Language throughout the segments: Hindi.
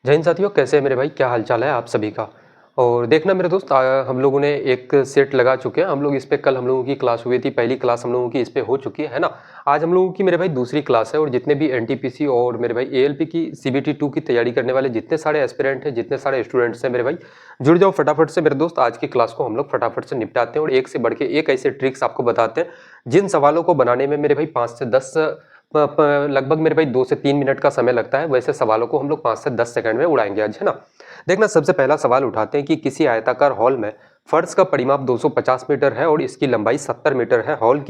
जय हिंद साथियों, कैसे हैं मेरे भाई? क्या हालचाल है आप सभी का? और देखना मेरे दोस्त, हम लोगों ने एक सेट लगा चुके हैं। हम लोग इस पे कल हम लोगों की क्लास हुई थी, पहली क्लास हम लोगों की इस पे हो चुकी है ना। आज हम लोगों की मेरे भाई दूसरी क्लास है और जितने भी एनटीपीसी और मेरे भाई एएलपी की सीबीटी 2 की तैयारी करने वाले जितने सारे एस्पिरेंट हैं, जितने सारे स्टूडेंट्स हैं मेरे भाई, जुड़ जाओ फटाफट से मेरे दोस्त। आज की क्लास को हम लोग फटाफट से निपटाते हैं और एक से बढ़ के एक ऐसे ट्रिक्स आपको बताते हैं जिन सवालों को बनाने में मेरे भाई 5 से 10 लगभग मेरे भाई 2 से 3 मिनट का समय लगता है। वैसे सवालों को हम लोग 5 से 10 सेकंड में उड़ाएंगे आज, है ना। देखना, सबसे पहला सवाल उठाते हैं कि किसी आयताकार हॉल में फर्श का परिमाप 250 मीटर है और इसकी लंबाई 70 मीटर है। हॉल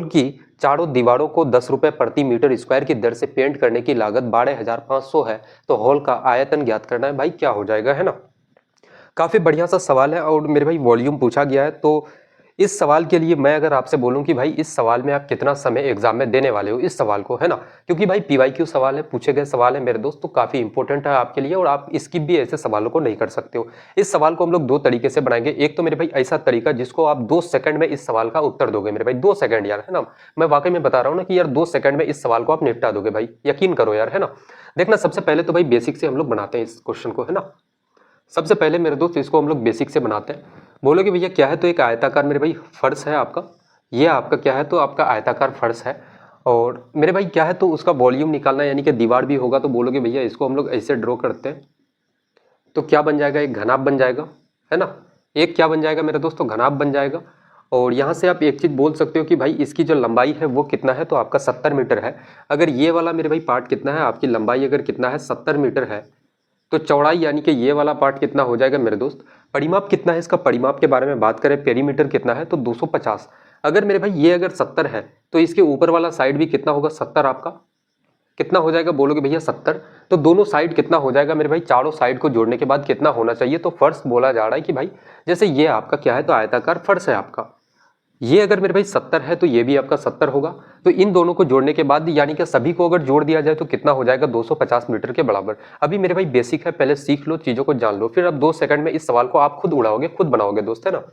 की चारों दीवारों को 10 रुपए प्रति मीटर स्क्वायर की दर से पेंट करने की लागत 12,500 है। तो हॉल का आयतन ज्ञात करना है भाई, क्या हो जाएगा, है ना। काफी बढ़िया सा सवाल है और मेरे भाई वॉल्यूम पूछा गया है। तो इस सवाल के लिए मैं अगर आपसे बोलूं कि भाई इस सवाल में आप कितना समय एग्जाम में देने वाले हो इस सवाल को, है ना, क्योंकि भाई पीवाईक्यू सवाल है, पूछे गए सवाल है मेरे दोस्त, तो काफी इंपॉर्टेंट है आपके लिए और आप स्किप भी ऐसे सवालों को नहीं कर सकते हो। इस सवाल को हम लोग दो तरीके से बनाएंगे। एक तो मेरे भाई ऐसा तरीका जिसको आप 2 सेकंड में इस सवाल का उत्तर दोगे मेरे भाई, 2 सेकंड यार, है ना। मैं वाकई में बता रहा हूँ ना कि यार 2 सेकंड में इस सवाल को आप निपटा दोगे भाई, यकीन करो यार, है ना। देखना, सबसे पहले तो भाई बेसिक से हम लोग बनाते हैं इस क्वेश्चन को, है ना। सबसे पहले मेरे दोस्त इसको हम लोग बेसिक से बनाते हैं। बोलोगे भैया क्या है? तो एक आयताकार मेरे भाई फर्श है आपका। ये आपका क्या है? तो आपका आयताकार फर्श है। और मेरे भाई क्या है? तो उसका वॉल्यूम निकालना है, यानी कि दीवार भी होगा। तो बोलोगे भैया इसको हम लोग ऐसे ड्रॉ करते हैं तो क्या बन जाएगा? एक घनाभ बन जाएगा, है ना। एक क्या बन जाएगा मेरे दोस्तों? घनाभ बन जाएगा। और यहाँ से आप एक चीज बोल सकते हो कि भाई इसकी जो लंबाई है वो कितना है? तो आपका 70 मीटर है। अगर ये वाला मेरे भाई पार्ट कितना है, आपकी लंबाई अगर कितना है 70 मीटर है, तो चौड़ाई यानी कि ये वाला पार्ट कितना हो जाएगा मेरे दोस्त? परिमाप कितना है इसका? परिमाप के बारे में बात करें, पेरीमीटर कितना है? तो 250। अगर मेरे भाई ये अगर 70 है तो इसके ऊपर वाला साइड भी कितना होगा? 70 आपका कितना हो जाएगा? बोलोगे भैया 70। तो दोनों साइड कितना हो जाएगा मेरे भाई? चारों साइड को जोड़ने के बाद कितना होना चाहिए? तो फर्श बोला जा रहा है कि भाई जैसे ये आपका क्या है? तो आयताकार फर्श है आपका। ये अगर मेरे भाई 70 है तो ये भी आपका 70 होगा। तो इन दोनों को जोड़ने के बाद यानी कि सभी को अगर जोड़ दिया जाए तो कितना हो जाएगा? 250 मीटर के बराबर। अभी मेरे भाई बेसिक है, पहले सीख लो, चीजों को जान लो, फिर अब 2 सेकंड में इस सवाल को आप खुद उड़ाओगे, खुद बनाओगे दोस्त, है ना।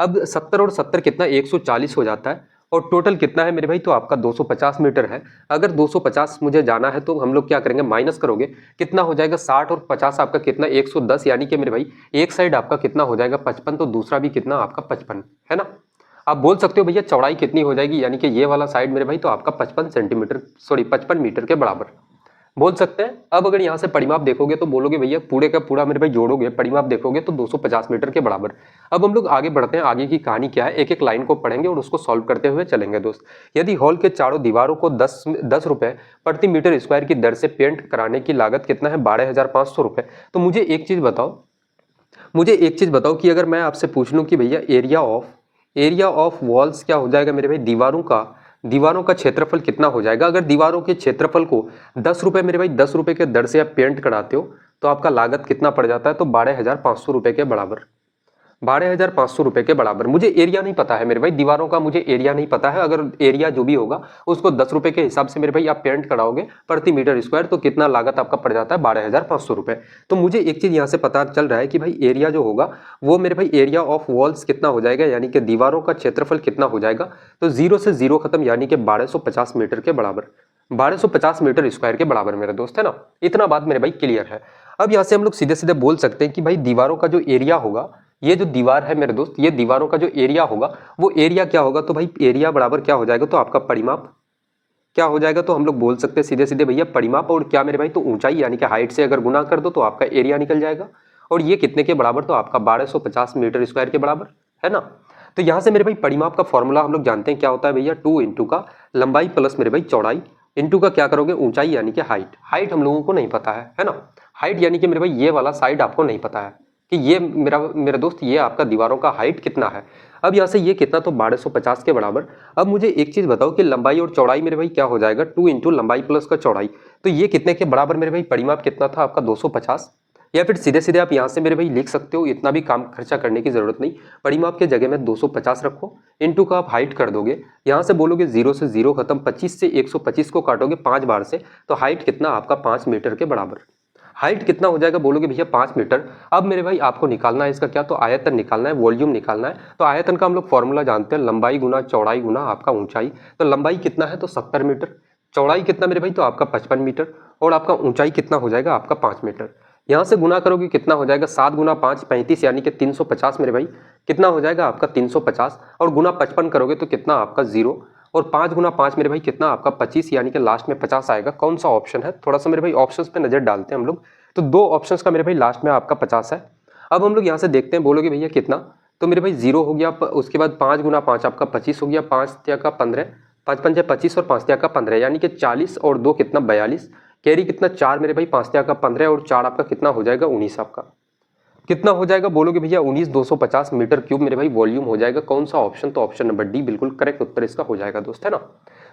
अब 70 और 70 कितना? 140 हो जाता है। और टोटल कितना है मेरे भाई? तो आपका 250 मीटर है। अगर 250 मुझे जाना है तो हम लोग क्या करेंगे? माइनस करोगे, कितना हो जाएगा? 60 और 50 आपका कितना? 110। यानी कि मेरे भाई एक साइड आपका कितना हो जाएगा? 55। तो दूसरा भी कितना? आपका 55, है ना। आप बोल सकते हो भैया चौड़ाई कितनी हो जाएगी? यानी कि ये वाला साइड मेरे भाई तो आपका 55 सेंटीमीटर, सॉरी 55 मीटर के बराबर बोल सकते हैं। अब अगर यहाँ से परिमाप देखोगे तो बोलोगे भैया पूरे का पूरा मेरे भाई जोड़ोगे, परिमाप देखोगे तो 250 मीटर के बराबर। अब हम लोग आगे बढ़ते हैं, आगे की कहानी क्या है, एक एक लाइन को पढ़ेंगे और उसको सॉल्व करते हुए चलेंगे दोस्त। यदि हॉल के चारों दीवारों को 10 रुपए प्रति मीटर स्क्वायर की दर से पेंट कराने की लागत कितना है? 12,500 रुपए। तो मुझे एक चीज बताओ कि अगर मैं आपसे पूछ लूं कि भैया एरिया ऑफ वॉल्स क्या हो जाएगा मेरे भाई? दीवारों का क्षेत्रफल कितना हो जाएगा? अगर दीवारों के क्षेत्रफल को 10 रुपए मेरे भाई 10 रुपए के दर से आप पेंट कराते हो तो आपका लागत कितना पड़ जाता है? तो 12,500 रुपए के बराबर। 12,500 रुपए के बराबर। मुझे एरिया नहीं पता है मेरे भाई, दीवारों का मुझे एरिया नहीं पता है। अगर एरिया जो भी होगा उसको 10 रुपए के हिसाब से मेरे भाई आप पेंट कराओगे प्रति मीटर स्क्वायर, तो कितना लागत आपका पड़ जाता है? 12,500 रुपए। तो मुझे एक चीज यहाँ से पता चल रहा है कि भाई एरिया जो होगा वो मेरे भाई एरिया ऑफ वॉल्स कितना हो जाएगा, यानी कि दीवारों का क्षेत्रफल कितना हो जाएगा? तो 0 से 0 खत्म, यानी कि 1250 मीटर के बराबर। 1250 मीटर स्क्वायर के बराबर मेरे दोस्त, है ना। इतना बात मेरे भाई क्लियर है। अब यहाँ से हम लोग सीधे सीधे बोल सकते हैं कि भाई दीवारों का जो एरिया होगा, ये जो दीवार है मेरे दोस्त, ये दीवारों का जो एरिया होगा वो एरिया क्या होगा? तो भाई एरिया बराबर क्या हो जाएगा? तो आपका परिमाप क्या हो जाएगा? तो हम लोग बोल सकते हैं सीधे सीधे भैया परिमाप और क्या मेरे भाई? तो ऊंचाई, यानी कि हाइट से अगर गुना कर दो तो आपका एरिया निकल जाएगा। और ये कितने के बराबर? तो आपका 1250 मीटर स्क्वायर के बराबर, है ना। तो यहाँ से मेरे भाई परिमाप का फॉर्मूला हम लोग जानते हैं क्या होता है भैया? 2 इंटू का लंबाई प्लस मेरे भाई चौड़ाई इंटू का क्या करोगे? ऊंचाई, यानी कि हाइट हम लोगों को नहीं पता है ना। हाइट यानी कि मेरे भाई ये वाला साइड आपको नहीं पता है कि ये मेरा दोस्त ये आपका दीवारों का हाइट कितना है। अब यहाँ से ये कितना? तो 1250 के बराबर। अब मुझे एक चीज बताओ कि लंबाई और चौड़ाई मेरे भाई क्या हो जाएगा? 2 इंटू लंबाई प्लस का चौड़ाई। तो ये कितने के बराबर मेरे भाई? परिमाप कितना था आपका? 250। या फिर सीधे सीधे आप यहाँ से मेरे भाई लिख सकते हो, इतना भी काम खर्चा करने की जरूरत नहीं। परिमाप के जगह में 250 रखो, इंटू का आप हाइट कर दोगे, यहाँ से बोलोगे 0 से 0 खत्म, 25 से 125 को काटोगे 5 बार से, तो हाइट कितना आपका? 5 मीटर के बराबर। हाइट कितना हो जाएगा? बोलोगे भैया 5 मीटर। अब मेरे भाई आपको निकालना है इसका क्या? तो आयतन निकालना है, वॉल्यूम निकालना है। तो आयतन का हम लोग फॉर्मूला जानते हैं, लंबाई गुना चौड़ाई गुना आपका ऊंचाई। तो लंबाई कितना है? तो 70 मीटर। चौड़ाई कितना मेरे भाई? तो आपका 55 मीटर। और आपका ऊंचाई कितना हो जाएगा? आपका 5 मीटर। यहाँ से गुना करोगे कितना हो जाएगा, 7 गुना 5 35 यानी कि 350 मेरे भाई, कितना हो जाएगा आपका 350, और गुना 55 करोगे तो कितना आपका 0, और 5 गुना 5 मेरे भाई कितना आपका 25 यानी कि लास्ट में 50 आएगा। कौन सा ऑप्शन है, थोड़ा सा मेरे भाई ऑप्शंस पे नजर डालते हैं हम लोग। तो 2 ऑप्शंस का मेरे भाई लास्ट में आपका 50 है। अब हम लोग यहाँ से देखते हैं, बोलोगे भैया कितना, तो मेरे भाई 0 हो गया, उसके बाद 5 गुना 5 आपका 25 हो गया, 5 तिया का 15, 5 पंजे 25 और 5 तिया का 15 यानी कि 40 और 2 कितना 42, कैरी कितना 4 मेरे भाई, 5 तिया का 15 और 4 आपका कितना हो जाएगा 19 आपका, कितना हो जाएगा बोलोगे भैया 19,250 मीटर क्यूब मेरे भाई वॉल्यूम हो जाएगा। कौन सा ऑप्शन, तो ऑप्शन नंबर डी बिल्कुल करेक्ट उत्तर इसका हो जाएगा दोस्त, है ना।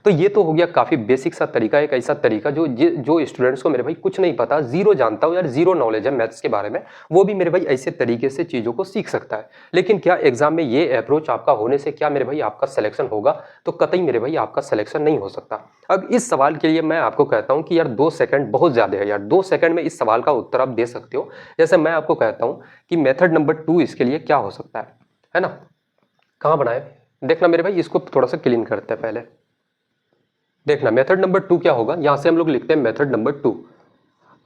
तो ये तो हो गया काफी बेसिक सा तरीका, एक ऐसा तरीका जो स्टूडेंट्स को मेरे भाई कुछ नहीं पता, जीरो जानता हूं यार, जीरो नॉलेज है मैथ्स के बारे में, वो भी मेरे भाई ऐसे तरीके से चीजों को सीख सकता है। लेकिन क्या एग्जाम में ये अप्रोच आपका होने से क्या मेरे भाई आपका सिलेक्शन होगा, तो कतई मेरे भाई आपका सिलेक्शन नहीं हो सकता। अब इस सवाल के लिए मैं आपको कहता हूं कि यार 2 सेकंड बहुत ज्यादा है यार, 2 सेकंड में इस सवाल का उत्तर आप दे सकते हो। जैसे मैं आपको कहता हूं कि मेथड नंबर 2 इसके लिए क्या हो सकता है ना। कहां बनाए, देखना मेरे भाई, इसको थोड़ा सा क्लीन करते हैं पहले। देखना मेथड नंबर 2 क्या होगा, यहां से हम लोग लिखते हैं मेथड नंबर 2।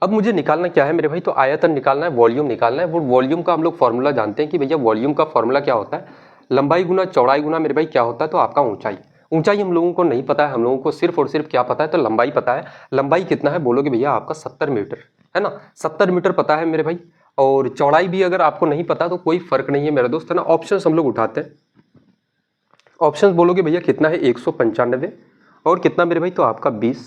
अब मुझे निकालना क्या है मेरे भाई, तो आयतन निकालना है, वॉल्यूम निकालना है। वो वॉल्यूम का हम लोग फॉर्मूला जानते हैं कि भैया वॉल्यूम का फॉर्मूला क्या होता है, लंबाई गुना चौड़ाई गुना मेरे भाई क्या होता है, तो आपका ऊंचाई। ऊंचाई हम लोगों को नहीं पता है, हम लोगों को सिर्फ और सिर्फ क्या पता है, तो लंबाई पता है। लंबाई कितना है बोलोगे भैया आपका 70 मीटर, है ना, 70 मीटर पता है मेरे भाई। और चौड़ाई भी अगर आपको नहीं पता तो कोई फर्क नहीं है मेरा दोस्त, है ना। ऑप्शन हम लोग उठाते हैं, ऑप्शन बोलोगे भैया कितना है 195 और कितना मेरे भाई, तो आपका 20।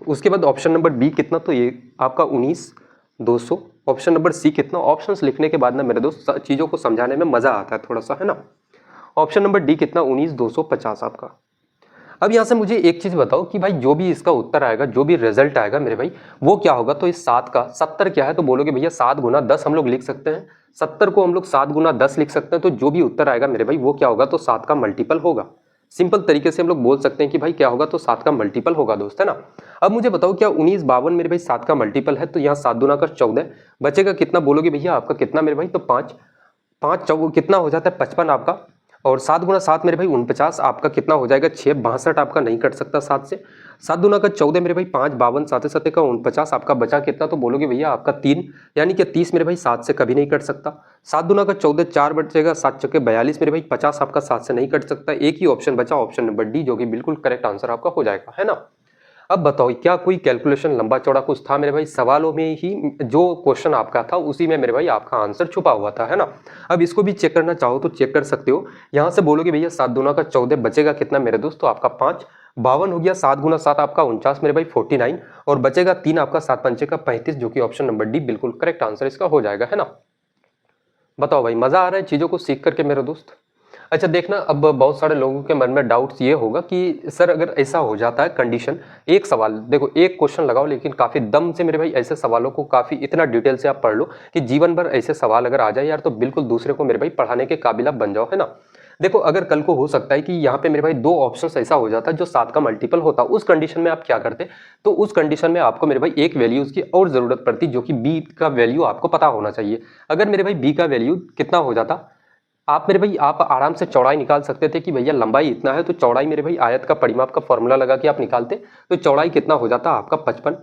उसके बाद ऑप्शन नंबर बी कितना, तो ये आपका 19 200। ऑप्शन नंबर सी कितना, ऑप्शंस लिखने के बाद ना मेरे दोस्त चीज़ों को समझाने में मज़ा आता है थोड़ा सा, है ना। ऑप्शन नंबर डी कितना 19 250 आपका। अब यहाँ से मुझे एक चीज़ बताओ कि भाई जो भी इसका उत्तर आएगा, जो भी रिजल्ट आएगा मेरे भाई, वो क्या होगा, तो इस 7 का 70 क्या है, तो बोलोगे भैया 7 गुना 10 हम लोग लिख सकते हैं, 70 को हम लोग 7 गुना 10 लिख सकते हैं। तो जो भी उत्तर आएगा मेरे भाई वो क्या होगा, तो 7 का मल्टीपल होगा। सिंपल तरीके से हम लोग बोल सकते हैं कि भाई क्या होगा, तो 7 का मल्टीपल होगा दोस्त, है ना। अब मुझे बताओ क्या 19 52 मेरे भाई 7 का मल्टीपल है, तो यहाँ 7 दूना का 14 बचेगा कितना बोलोगे भैया आपका कितना मेरे भाई, तो 5 5 चौ कितना हो जाता है 55 आपका, और 7 गुना 7 मेरे भाई 49 आपका कितना हो जाएगा 6 62 आपका नहीं कट सकता 7 से। 7 दूना का 14 मेरे भाई 5 52 7 7 का 49 आपका बचा कितना, तो बोलोगे भैया आपका 3 यानी कि 30 मेरे भाई 7 से कभी नहीं कट सकता। 7 दूना का 14 4 बचेगा 7 चौके 42 मेरे भाई 50 आपका 7 से नहीं कट सकता। एक ही ऑप्शन बचा ऑप्शन नंबर डी, जो कि बिल्कुल करेक्ट आंसर आपका हो जाएगा, है ना। अब बताओ क्या कोई कैलकुलेशन लंबा चौड़ा कुछ था मेरे भाई, सवालों में ही जो क्वेश्चन आपका था उसी में मेरे भाई आपका आंसर छुपा हुआ था, है ना। अब इसको भी चेक करना चाहो तो चेक कर सकते हो। यहाँ से बोलोगे भैया 7 दूना का 14 बचेगा कितना मेरे दोस्त, तो आपका 5 52 हो गया, 7 गुना 7 आपका 49 मेरे भाई 49, और बचेगा 3 आपका 7 पंचे का 35, जो कि ऑप्शन नंबर डी बिल्कुल करेक्ट आंसर इसका हो जाएगा, है ना। बताओ भाई मजा आ रहा है चीजों को सीख करके मेरे दोस्त। अच्छा देखना, अब बहुत सारे लोगों के मन में डाउट्स ये होगा कि सर अगर ऐसा हो जाता है कंडीशन, एक सवाल देखो एक क्वेश्चन लगाओ लेकिन काफी दम से मेरे भाई ऐसे सवालों को काफी इतना डिटेल से आप पढ़ लो कि जीवन भर ऐसे सवाल अगर आ जाए यार तो बिल्कुल दूसरे को मेरे भाई पढ़ाने के काबिल आप बन जाओ, है ना। देखो अगर कल को हो सकता है कि यहाँ पे मेरे भाई 2 ऑप्शन ऐसा हो जाता है जो 7 का मल्टीपल होता, उस कंडीशन में आप क्या करते, तो उस कंडीशन में आपको मेरे भाई एक वैल्यूज की और जरूरत पड़ती जो कि बी का वैल्यू आपको पता होना चाहिए। अगर मेरे भाई बी का वैल्यू कितना हो जाता, आप मेरे भाई आप आराम से चौड़ाई निकाल सकते थे कि भैया लंबाई इतना है तो चौड़ाई मेरे भाई आयत का परिमाप का फॉर्मूला लगा के आप निकालते, तो चौड़ाई कितना हो जाता आपका 55,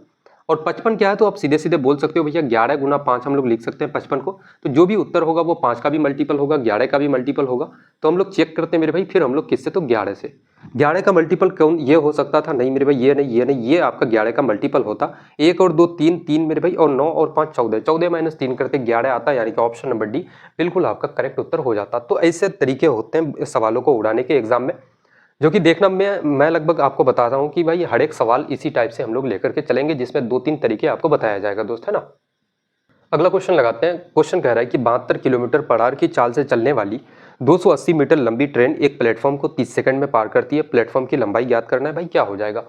और 55 क्या है तो आप सीधे सीधे बोल सकते हो भैया 11 गुना 5 हम लोग लिख सकते हैं 55 को। तो जो भी उत्तर होगा वो 5 का भी मल्टीपल होगा, 11 का भी मल्टीपल होगा। तो हम लोग चेक करते हैं मेरे भाई, फिर हम लोग किससे, तो 11 से। 11 का मल्टीपल कौन ये हो सकता था, नहीं मेरे भाई ये नहीं ये नहीं, ये आपका 11 का मल्टीपल होता। 1 और 2 3 3 मेरे भाई, और 9 और 5 14, 14 माइनस 3 करते 11 आता, यानी कि ऑप्शन नंबर डी बिल्कुल आपका करेक्ट उत्तर हो जाता। तो ऐसे तरीके होते हैं सवालों को उड़ाने के एग्जाम में, जो कि देखना मैं लगभग आपको बता रहा हूँ कि भाई हर एक सवाल इसी टाइप से हम लोग लेकर के चलेंगे, जिसमें 2-3 तरीके आपको बताया जाएगा दोस्त, है ना। अगला क्वेश्चन लगाते हैं। क्वेश्चन कह रहा है कि 72 किलोमीटर पर आवर की चाल से चलने वाली 280 मीटर लंबी ट्रेन एक प्लेटफॉर्म को 30 सेकंड में पार करती है, प्लेटफॉर्म की लंबाई ज्ञात करना है, भाई क्या हो जाएगा।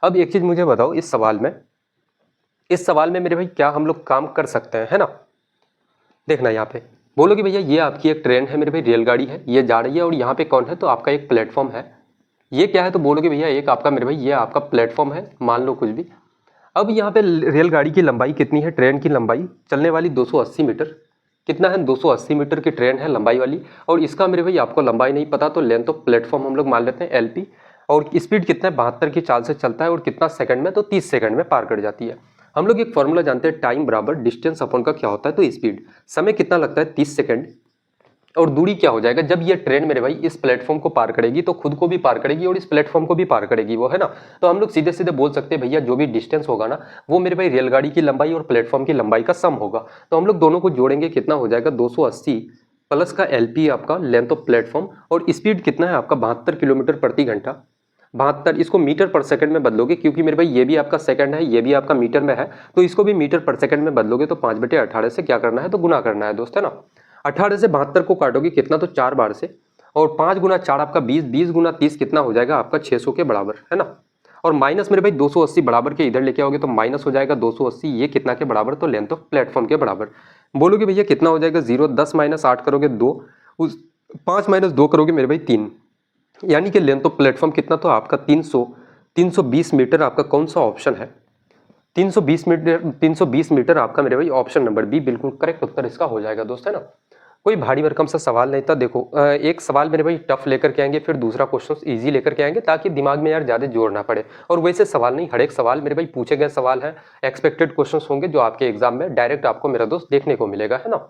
अब एक चीज मुझे बताओ, इस सवाल में मेरे भाई क्या हम लोग काम कर सकते हैं, है ना। देखना यहाँ पे बोलोगे भैया ये आपकी एक ट्रेन है मेरे भाई, रेलगाड़ी है, ये जा रही है, और यहाँ पे कौन है, तो आपका एक प्लेटफॉर्म है। ये क्या है, तो बोलोगे भैया एक आपका मेरे भाई ये आपका प्लेटफॉर्म है, मान लो कुछ भी। अब यहाँ पे रेलगाड़ी की लंबाई कितनी है, ट्रेन की लंबाई चलने वाली 280 मीटर, कितना है 280 मीटर की ट्रेन है लंबाई वाली, और इसका मेरे भाई आपको लंबाई नहीं पता तो लेंथ ऑफ प्लेटफॉर्म हम लोग मान लेते हैं LP, और स्पीड कितना है 72 की चाल से चलता है, और कितना सेकंड में, तो 30 सेकंड में पार कर जाती है। हम लोग एक फॉर्मूला जानते हैं, टाइम बराबर डिस्टेंस अपॉन का क्या होता है, तो स्पीड। समय कितना लगता है 30 सेकंड, और दूरी क्या हो जाएगा, जब ये ट्रेन मेरे भाई इस प्लेटफॉर्म को पार करेगी तो खुद को भी पार करेगी और इस प्लेटफॉर्म को भी पार करेगी वो, है ना। तो हम लोग सीधे सीधे बोल सकते हैं भैया जो भी डिस्टेंस होगा ना वो मेरे भाई रेलगाड़ी की लंबाई और प्लेटफॉर्म की लंबाई का सम होगा। तो हम लोग दोनों को जोड़ेंगे, कितना हो जाएगा 280 प्लस का LP आपका लेंथ ऑफ प्लेटफॉर्म, और स्पीड कितना है आपका 72 किलोमीटर प्रति घंटा। 72 इसको मीटर पर सेकंड में बदलोगे, क्योंकि मेरे भाई ये भी आपका सेकंड है ये भी आपका मीटर में है, तो इसको भी मीटर पर सेकंड में बदलोगे तो 5/18 से क्या करना है, तो गुना करना है दोस्त, है ना। 18 से 72 को काटोगे कितना, तो 4 बार से, और 5 गुना 4 आपका 20, 20 गुना 30 कितना हो जाएगा आपका 600 के बराबर, है ना। और माइनस मेरे भाई 280 बराबर के इधर लेके आओगे तो माइनस हो जाएगा 280, ये कितना के बराबर, तो लेंथ ऑफ प्लेटफॉर्म के बराबर। बोलोगे भैया कितना हो जाएगा 0, 10 माइनस 8 करोगे 2, उस 5 माइनस 2 करोगे मेरे भाई 3, यानी कि लेंथ ऑफ प्लेटफॉर्म कितना, तो आपका 320 मीटर आपका कौन सा ऑप्शन है, 320 मीटर आपका मेरे भाई ऑप्शन नंबर बी बिल्कुल करेक्ट उत्तर इसका हो जाएगा दोस्त, है ना। कोई भारी भरकम सा सवाल नहीं था। देखो एक सवाल मेरे भाई टफ लेकर के आएंगे, फिर दूसरा क्वेश्चन इजी लेकर के आएंगे, ताकि दिमाग में यार ज्यादा जोर ना पड़े। और वैसे सवाल नहीं, हर एक सवाल मेरे भाई पूछे गए सवाल है, एक्सपेक्टेड क्वेश्चंस होंगे जो आपके एग्जाम में डायरेक्ट आपको मेरा दोस्त देखने को मिलेगा, है ना।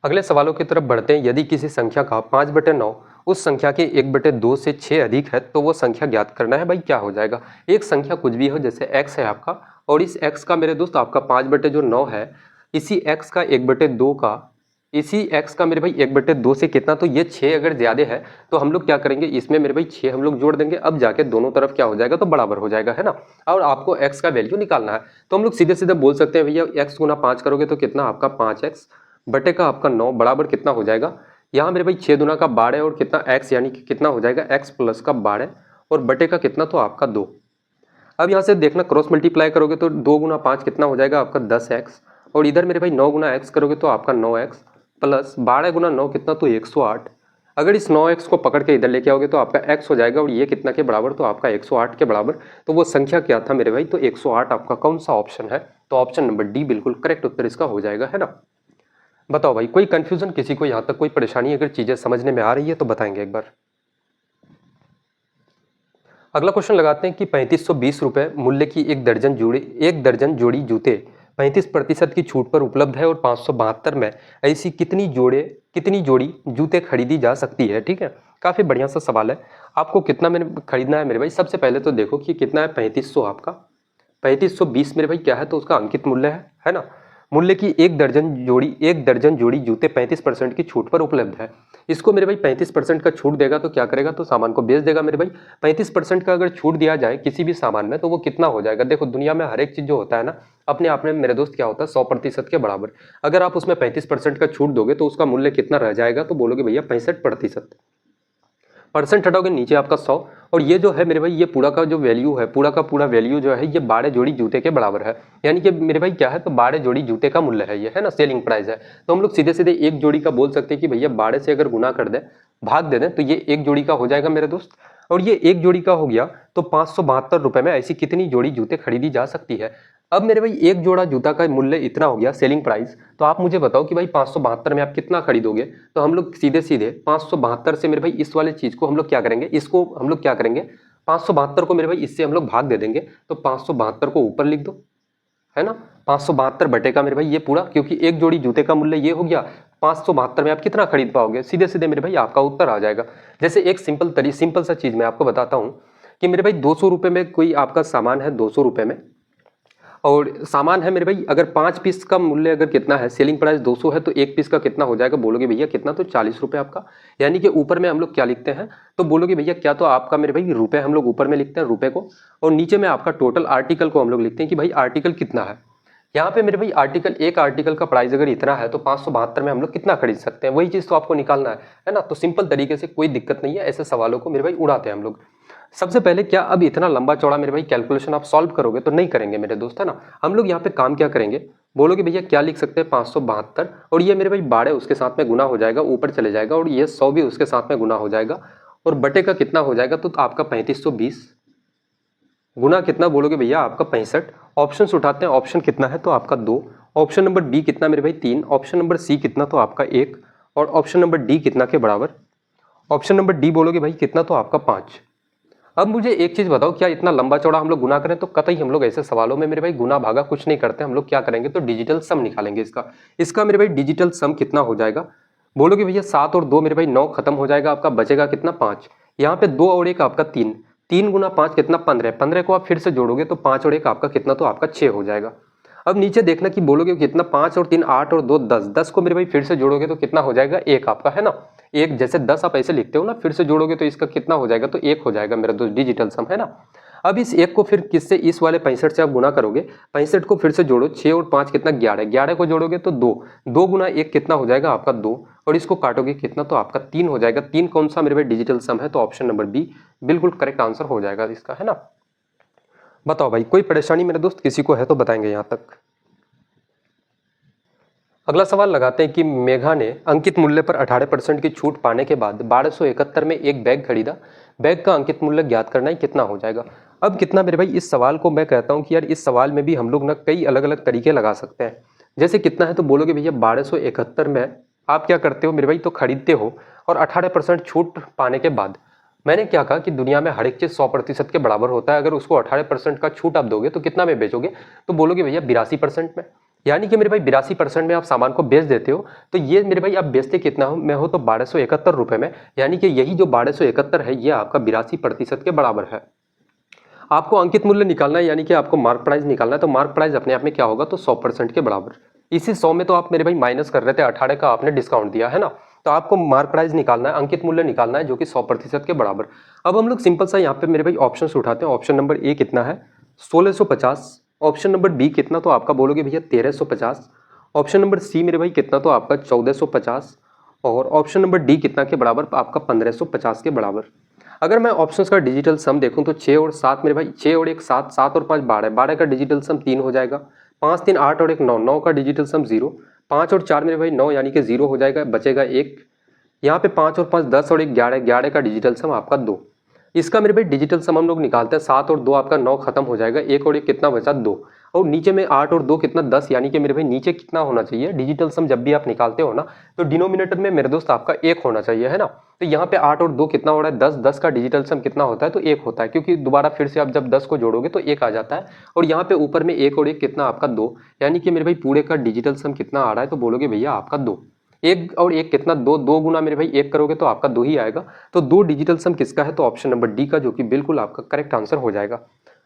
अगले सवालों की तरफ बढ़ते हैं। यदि किसी संख्या का 5/9 उस संख्या के 1/2 से 6 अधिक है तो वो संख्या ज्ञात करना है। भाई क्या हो जाएगा, एक संख्या कुछ भी हो, जैसे x है आपका, और इस x का मेरे दोस्त आपका 5/9 है, इसी x का 1/2 का, इसी x का मेरे भाई 1/2 से कितना, तो ये 6 अगर ज्यादा है तो हम लोग क्या करेंगे, इसमें मेरे भाई 6 हम लोग जोड़ देंगे, अब जाके दोनों तरफ क्या हो जाएगा, तो बराबर हो जाएगा, है ना। और आपको x का वैल्यू निकालना है, तो हम लोग सीधे सीधे बोल सकते हैं भैया x गुना 5 करोगे तो कितना आपका 5x बटे का आपका 9 बराबर कितना हो जाएगा, यहाँ मेरे भाई 6 दूना का 12 और कितना x, यानी कि कितना हो जाएगा x प्लस का 12 और बटे का कितना, तो आपका 2। अब यहाँ से देखना क्रॉस मल्टीप्लाई करोगे तो 2 गुना 5 कितना हो जाएगा आपका 10x, और इधर मेरे भाई 9 गुना x करोगे तो आपका 9x प्लस 12 गुना 9 कितना, तो 108। अगर इस 9x को पकड़ के इधर लेके आओगे तो आपका x हो जाएगा, और ये कितना के बराबर, तो आपका 108 के बराबर। तो वो संख्या क्या था मेरे भाई, तो 108 आपका कौन सा ऑप्शन है, तो ऑप्शन नंबर डी बिल्कुल करेक्ट उत्तर इसका हो जाएगा, है ना। बताओ भाई कोई कंफ्यूजन, किसी को यहाँ तक कोई परेशानी, अगर चीजें समझने में आ रही है तो बताएंगे एक बार। अगला क्वेश्चन लगाते हैं कि 3520 रुपए मूल्य की एक दर्जन जोड़ी जूते 35% की छूट पर उपलब्ध है, और 572 में ऐसी कितनी जोड़ी जूते खरीदी जा सकती है। ठीक है, काफी बढ़िया सा सवाल है। आपको कितना मैंने खरीदना है मेरे भाई, सबसे पहले तो देखो कि कितना है 3500 आपका, 3520 मेरे भाई क्या है, तो उसका अंकित मूल्य है ना। मूल्य की एक दर्जन जोड़ी जूते 35% की छूट पर उपलब्ध है। इसको मेरे भाई 35% का छूट देगा तो क्या करेगा, तो सामान को बेच देगा मेरे भाई। 35% का अगर छूट दिया जाए किसी भी सामान में तो वो कितना हो जाएगा। देखो दुनिया में हर एक चीज जो होता है ना, अपने आप में मेरे दोस्त क्या होता है 100% के बराबर। अगर आप उसमें 35% का छूट दोगे तो उसका मूल्य कितना रह जाएगा, तो बोलोगे भैया 65%। परसेंट हटाओगे नीचे आपका 100, और ये जो है मेरे भाई ये पूरा का जो वैल्यू है, पूरा का पूरा वैल्यू जो है ये 12 जोड़ी जूते के बराबर है। यानी कि मेरे भाई क्या है, तो 12 जोड़ी जूते का मूल्य है ये, है ना, सेलिंग प्राइस है। तो हम लोग सीधे सीधे एक जोड़ी का बोल सकते हैं कि भैया 12 से अगर गुना कर दे, भाग दे दें, तो ये एक जोड़ी का हो जाएगा मेरे दोस्त। और ये एक जोड़ी का हो गया तो 572 रुपए में ऐसी कितनी जोड़ी जूते खरीदी जा सकती है। अब मेरे भाई एक जोड़ा जूता का मूल्य इतना हो गया सेलिंग प्राइस, तो आप मुझे बताओ कि भाई 572 में आप कितना खरीदोगे। तो हम लोग सीधे सीधे 572 से मेरे भाई इस वाले चीज को हम लोग क्या करेंगे, इसको हम लोग क्या करेंगे, 572 को मेरे भाई इससे हम लोग भाग दे देंगे, तो 572 को ऊपर लिख दो, है ना। 572 बटे का मेरे भाई ये पूरा, क्योंकि एक जोड़ी जूते का मूल्य ये हो गया, 572 में आप कितना खरीद पाओगे, सीधे सीधे मेरे भाई आपका उत्तर आ जाएगा। जैसे एक सिंपल सा चीज मैं आपको बताता हूँ कि मेरे भाई 200 रुपए में कोई आपका सामान है, 200 रुपए में, और सामान है मेरे भाई, अगर 5 पीस का मूल्य अगर कितना है, सेलिंग प्राइस 200 है, तो एक पीस का कितना हो जाएगा, बोलोगे भैया कितना, तो 40 रुपए आपका। यानी कि ऊपर में हम लोग क्या लिखते हैं, तो बोलोगे भैया क्या, तो आपका मेरे भाई रुपए हम लोग ऊपर में लिखते हैं रुपए को, और नीचे में आपका टोटल आर्टिकल को हम लोग लिखते हैं कि भाई आर्टिकल कितना है। यहाँ पे मेरे भाई एक आर्टिकल का प्राइस अगर इतना है तो 572 में हम लोग कितना खरीद सकते हैं, वही चीज तो आपको निकालना है ना। तो सिंपल तरीके से कोई दिक्कत नहीं है, ऐसे सवालों को मेरे भाई उड़ाते हैं हम लोग। सबसे पहले क्या, अब इतना लंबा चौड़ा मेरे भाई कैलकुलेशन आप सॉल्व करोगे तो नहीं करेंगे मेरे दोस्त, है ना। हम लोग यहाँ पे काम क्या करेंगे, बोलोगे भैया क्या लिख सकते हैं 572, और ये मेरे भाई 12 उसके साथ में गुना हो जाएगा, ऊपर चले जाएगा, और ये 100 भी उसके साथ में गुना हो जाएगा, और बटे का कितना हो जाएगा, तो आपका 3520 गुना कितना, बोलोगे भैया आपका 65। ऑप्शन उठाते हैं, ऑप्शन कितना है, तो आपका 2, ऑप्शन नंबर बी कितना मेरे भाई 3, ऑप्शन नंबर सी कितना, तो आपका 1, और ऑप्शन नंबर डी कितना के बराबर, ऑप्शन नंबर डी बोलोगे भाई कितना, तो आपका 5। अब मुझे एक चीज़ बताओ, क्या इतना लंबा चौड़ा हम लोग गुना करें? तो कतई हम लोग ऐसे सवालों में मेरे भाई गुना भागा कुछ नहीं करते, हम लोग क्या करेंगे तो डिजिटल सम निकालेंगे इसका मेरे भाई डिजिटल सम कितना हो जाएगा? बोलोगे भैया 7 और 2 मेरे भाई 9 खत्म हो जाएगा, आपका बचेगा कितना 5। यहाँ पे 2 और 1 आपका 3, 3 गुना 5 कितना 15, 15 को आप फिर से जोड़ोगे तो 5 और 1 आपका कितना तो आपका 6 हो जाएगा। अब नीचे देखना कि बोलोगे कितना 5 और 3 8 और 2 10, 10 को मेरे भाई फिर से जोड़ोगे तो कितना हो जाएगा 1 आपका, है ना। एक जैसे 10 आप ऐसे लिखते हो ना, फिर से जोड़ोगे तो इसका कितना हो जाएगा तो 1 हो जाएगा मेरा दोस्त डिजिटल सम, है ना। अब इस 1 को फिर किससे, इस वाले 65 से आप गुना करोगे, 65 को फिर से जोड़ो, 6 और 5 कितना 11, 11 को जोड़ोगे तो 2, 2 गुना 1 कितना हो जाएगा आपका 2, और इसको काटोगे कितना तो आपका 3 हो जाएगा। 3 कौन सा मेरे भाई डिजिटल सम है? तो ऑप्शन नंबर बी बिल्कुल करेक्ट आंसर हो जाएगा इसका, है ना। बताओ भाई कोई परेशानी मेरे दोस्त किसी को है तो बताएंगे यहाँ तक। अगला सवाल लगाते हैं कि मेघा ने अंकित मूल्य पर 18% की छूट पाने के बाद 1271 में एक बैग खरीदा, बैग का अंकित मूल्य ज्ञात करना है, कितना हो जाएगा? अब कितना मेरे भाई, इस सवाल को मैं कहता हूं कि यार इस सवाल में भी हम लोग ना कई अलग अलग तरीके लगा सकते हैं। जैसे कितना है तो बोलोगे भैया 1271 में आप क्या करते हो मेरे भाई, तो खरीदते हो और 18% छूट पाने के बाद, मैंने क्या कहा कि दुनिया में हर एक चीज 100% के बराबर होता है, अगर उसको 18% का छूट आप दोगे तो कितना में बेचोगे? तो बोलोगे भैया 82% में, यानी कि मेरे भाई 82% में आप सामान को बेच देते हो। तो ये मेरे भाई आप बेचते कितना हो में हो तो 1271 रुपए में, यानी कि यही जो 1271 है ये आपका 82% के बराबर है। आपको अंकित मूल्य निकालना है, यानी कि आपको मार्क प्राइस निकालना है, तो मार्क प्राइस अपने आप में क्या होगा तो 100% के बराबर। इसी 100 में तो आप मेरे भाई माइनस कर रहे थे, 18 का आपने डिस्काउंट दिया है ना, तो आपको मार्क प्राइस निकालना है, अंकित मूल्य निकालना है जो कि 100% के बराबर। अब हम लोग सिंपल सा यहाँ पे मेरे भाई ऑप्शन उठाते हैं। ऑप्शन नंबर ए कितना है 1650, ऑप्शन नंबर बी कितना तो आपका बोलोगे भैया 1350, ऑप्शन नंबर सी मेरे भाई कितना तो आपका 1450, और ऑप्शन नंबर डी कितना के बराबर आपका 1550 के बराबर। अगर मैं ऑप्शंस का डिजिटल सम देखूं तो 6 और 7 मेरे भाई, 6 और 1 7, 7 और 5 12, 12 का डिजिटल सम 3 हो जाएगा, 5 3 8 और 1 9, 9 का डिजिटल सम 0, 5 और 4 मेरे भाई 9 यानी कि 0 हो जाएगा, बचेगा 1। यहाँ पे 5 और 5 10 और 1 11, 11 का डिजिटल सम आपका 2। इसका मेरे भाई डिजिटल सम हम लोग निकालते हैं, 7 और 2 आपका 9 खत्म हो जाएगा, 1 और 1 कितना बचा 2, और नीचे में 8 और 2 कितना 10, यानी कि मेरे भाई नीचे कितना होना चाहिए डिजिटल सम, जब भी आप निकालते हो ना तो डिनोमिनेटर में मेरे दोस्त आपका 1 होना चाहिए, है ना। तो यहाँ पे 8 और 2 कितना हो रहा है 10, 10 का डिजिटल सम कितना होता है तो 1 होता है, क्योंकि दोबारा फिर से आप जब 10 को जोड़ोगे तो 1 आ जाता है, और यहाँ पे ऊपर में 1 और 1 कितना आपका 2, यानी कि मेरे भाई पूरे का डिजिटल सम कितना आ रहा है तो बोलोगे भैया आपका 2। 1 और 1 कितना 2, 2 गुना मेरे भाई 1 करोगे तो आपका 2 ही आएगा। तो 2 डिजिटल सम किसका है तो ऑप्शन नंबर डी का, जो कि बिल्कुल आपका करेक्ट आंसर हो जाएगा।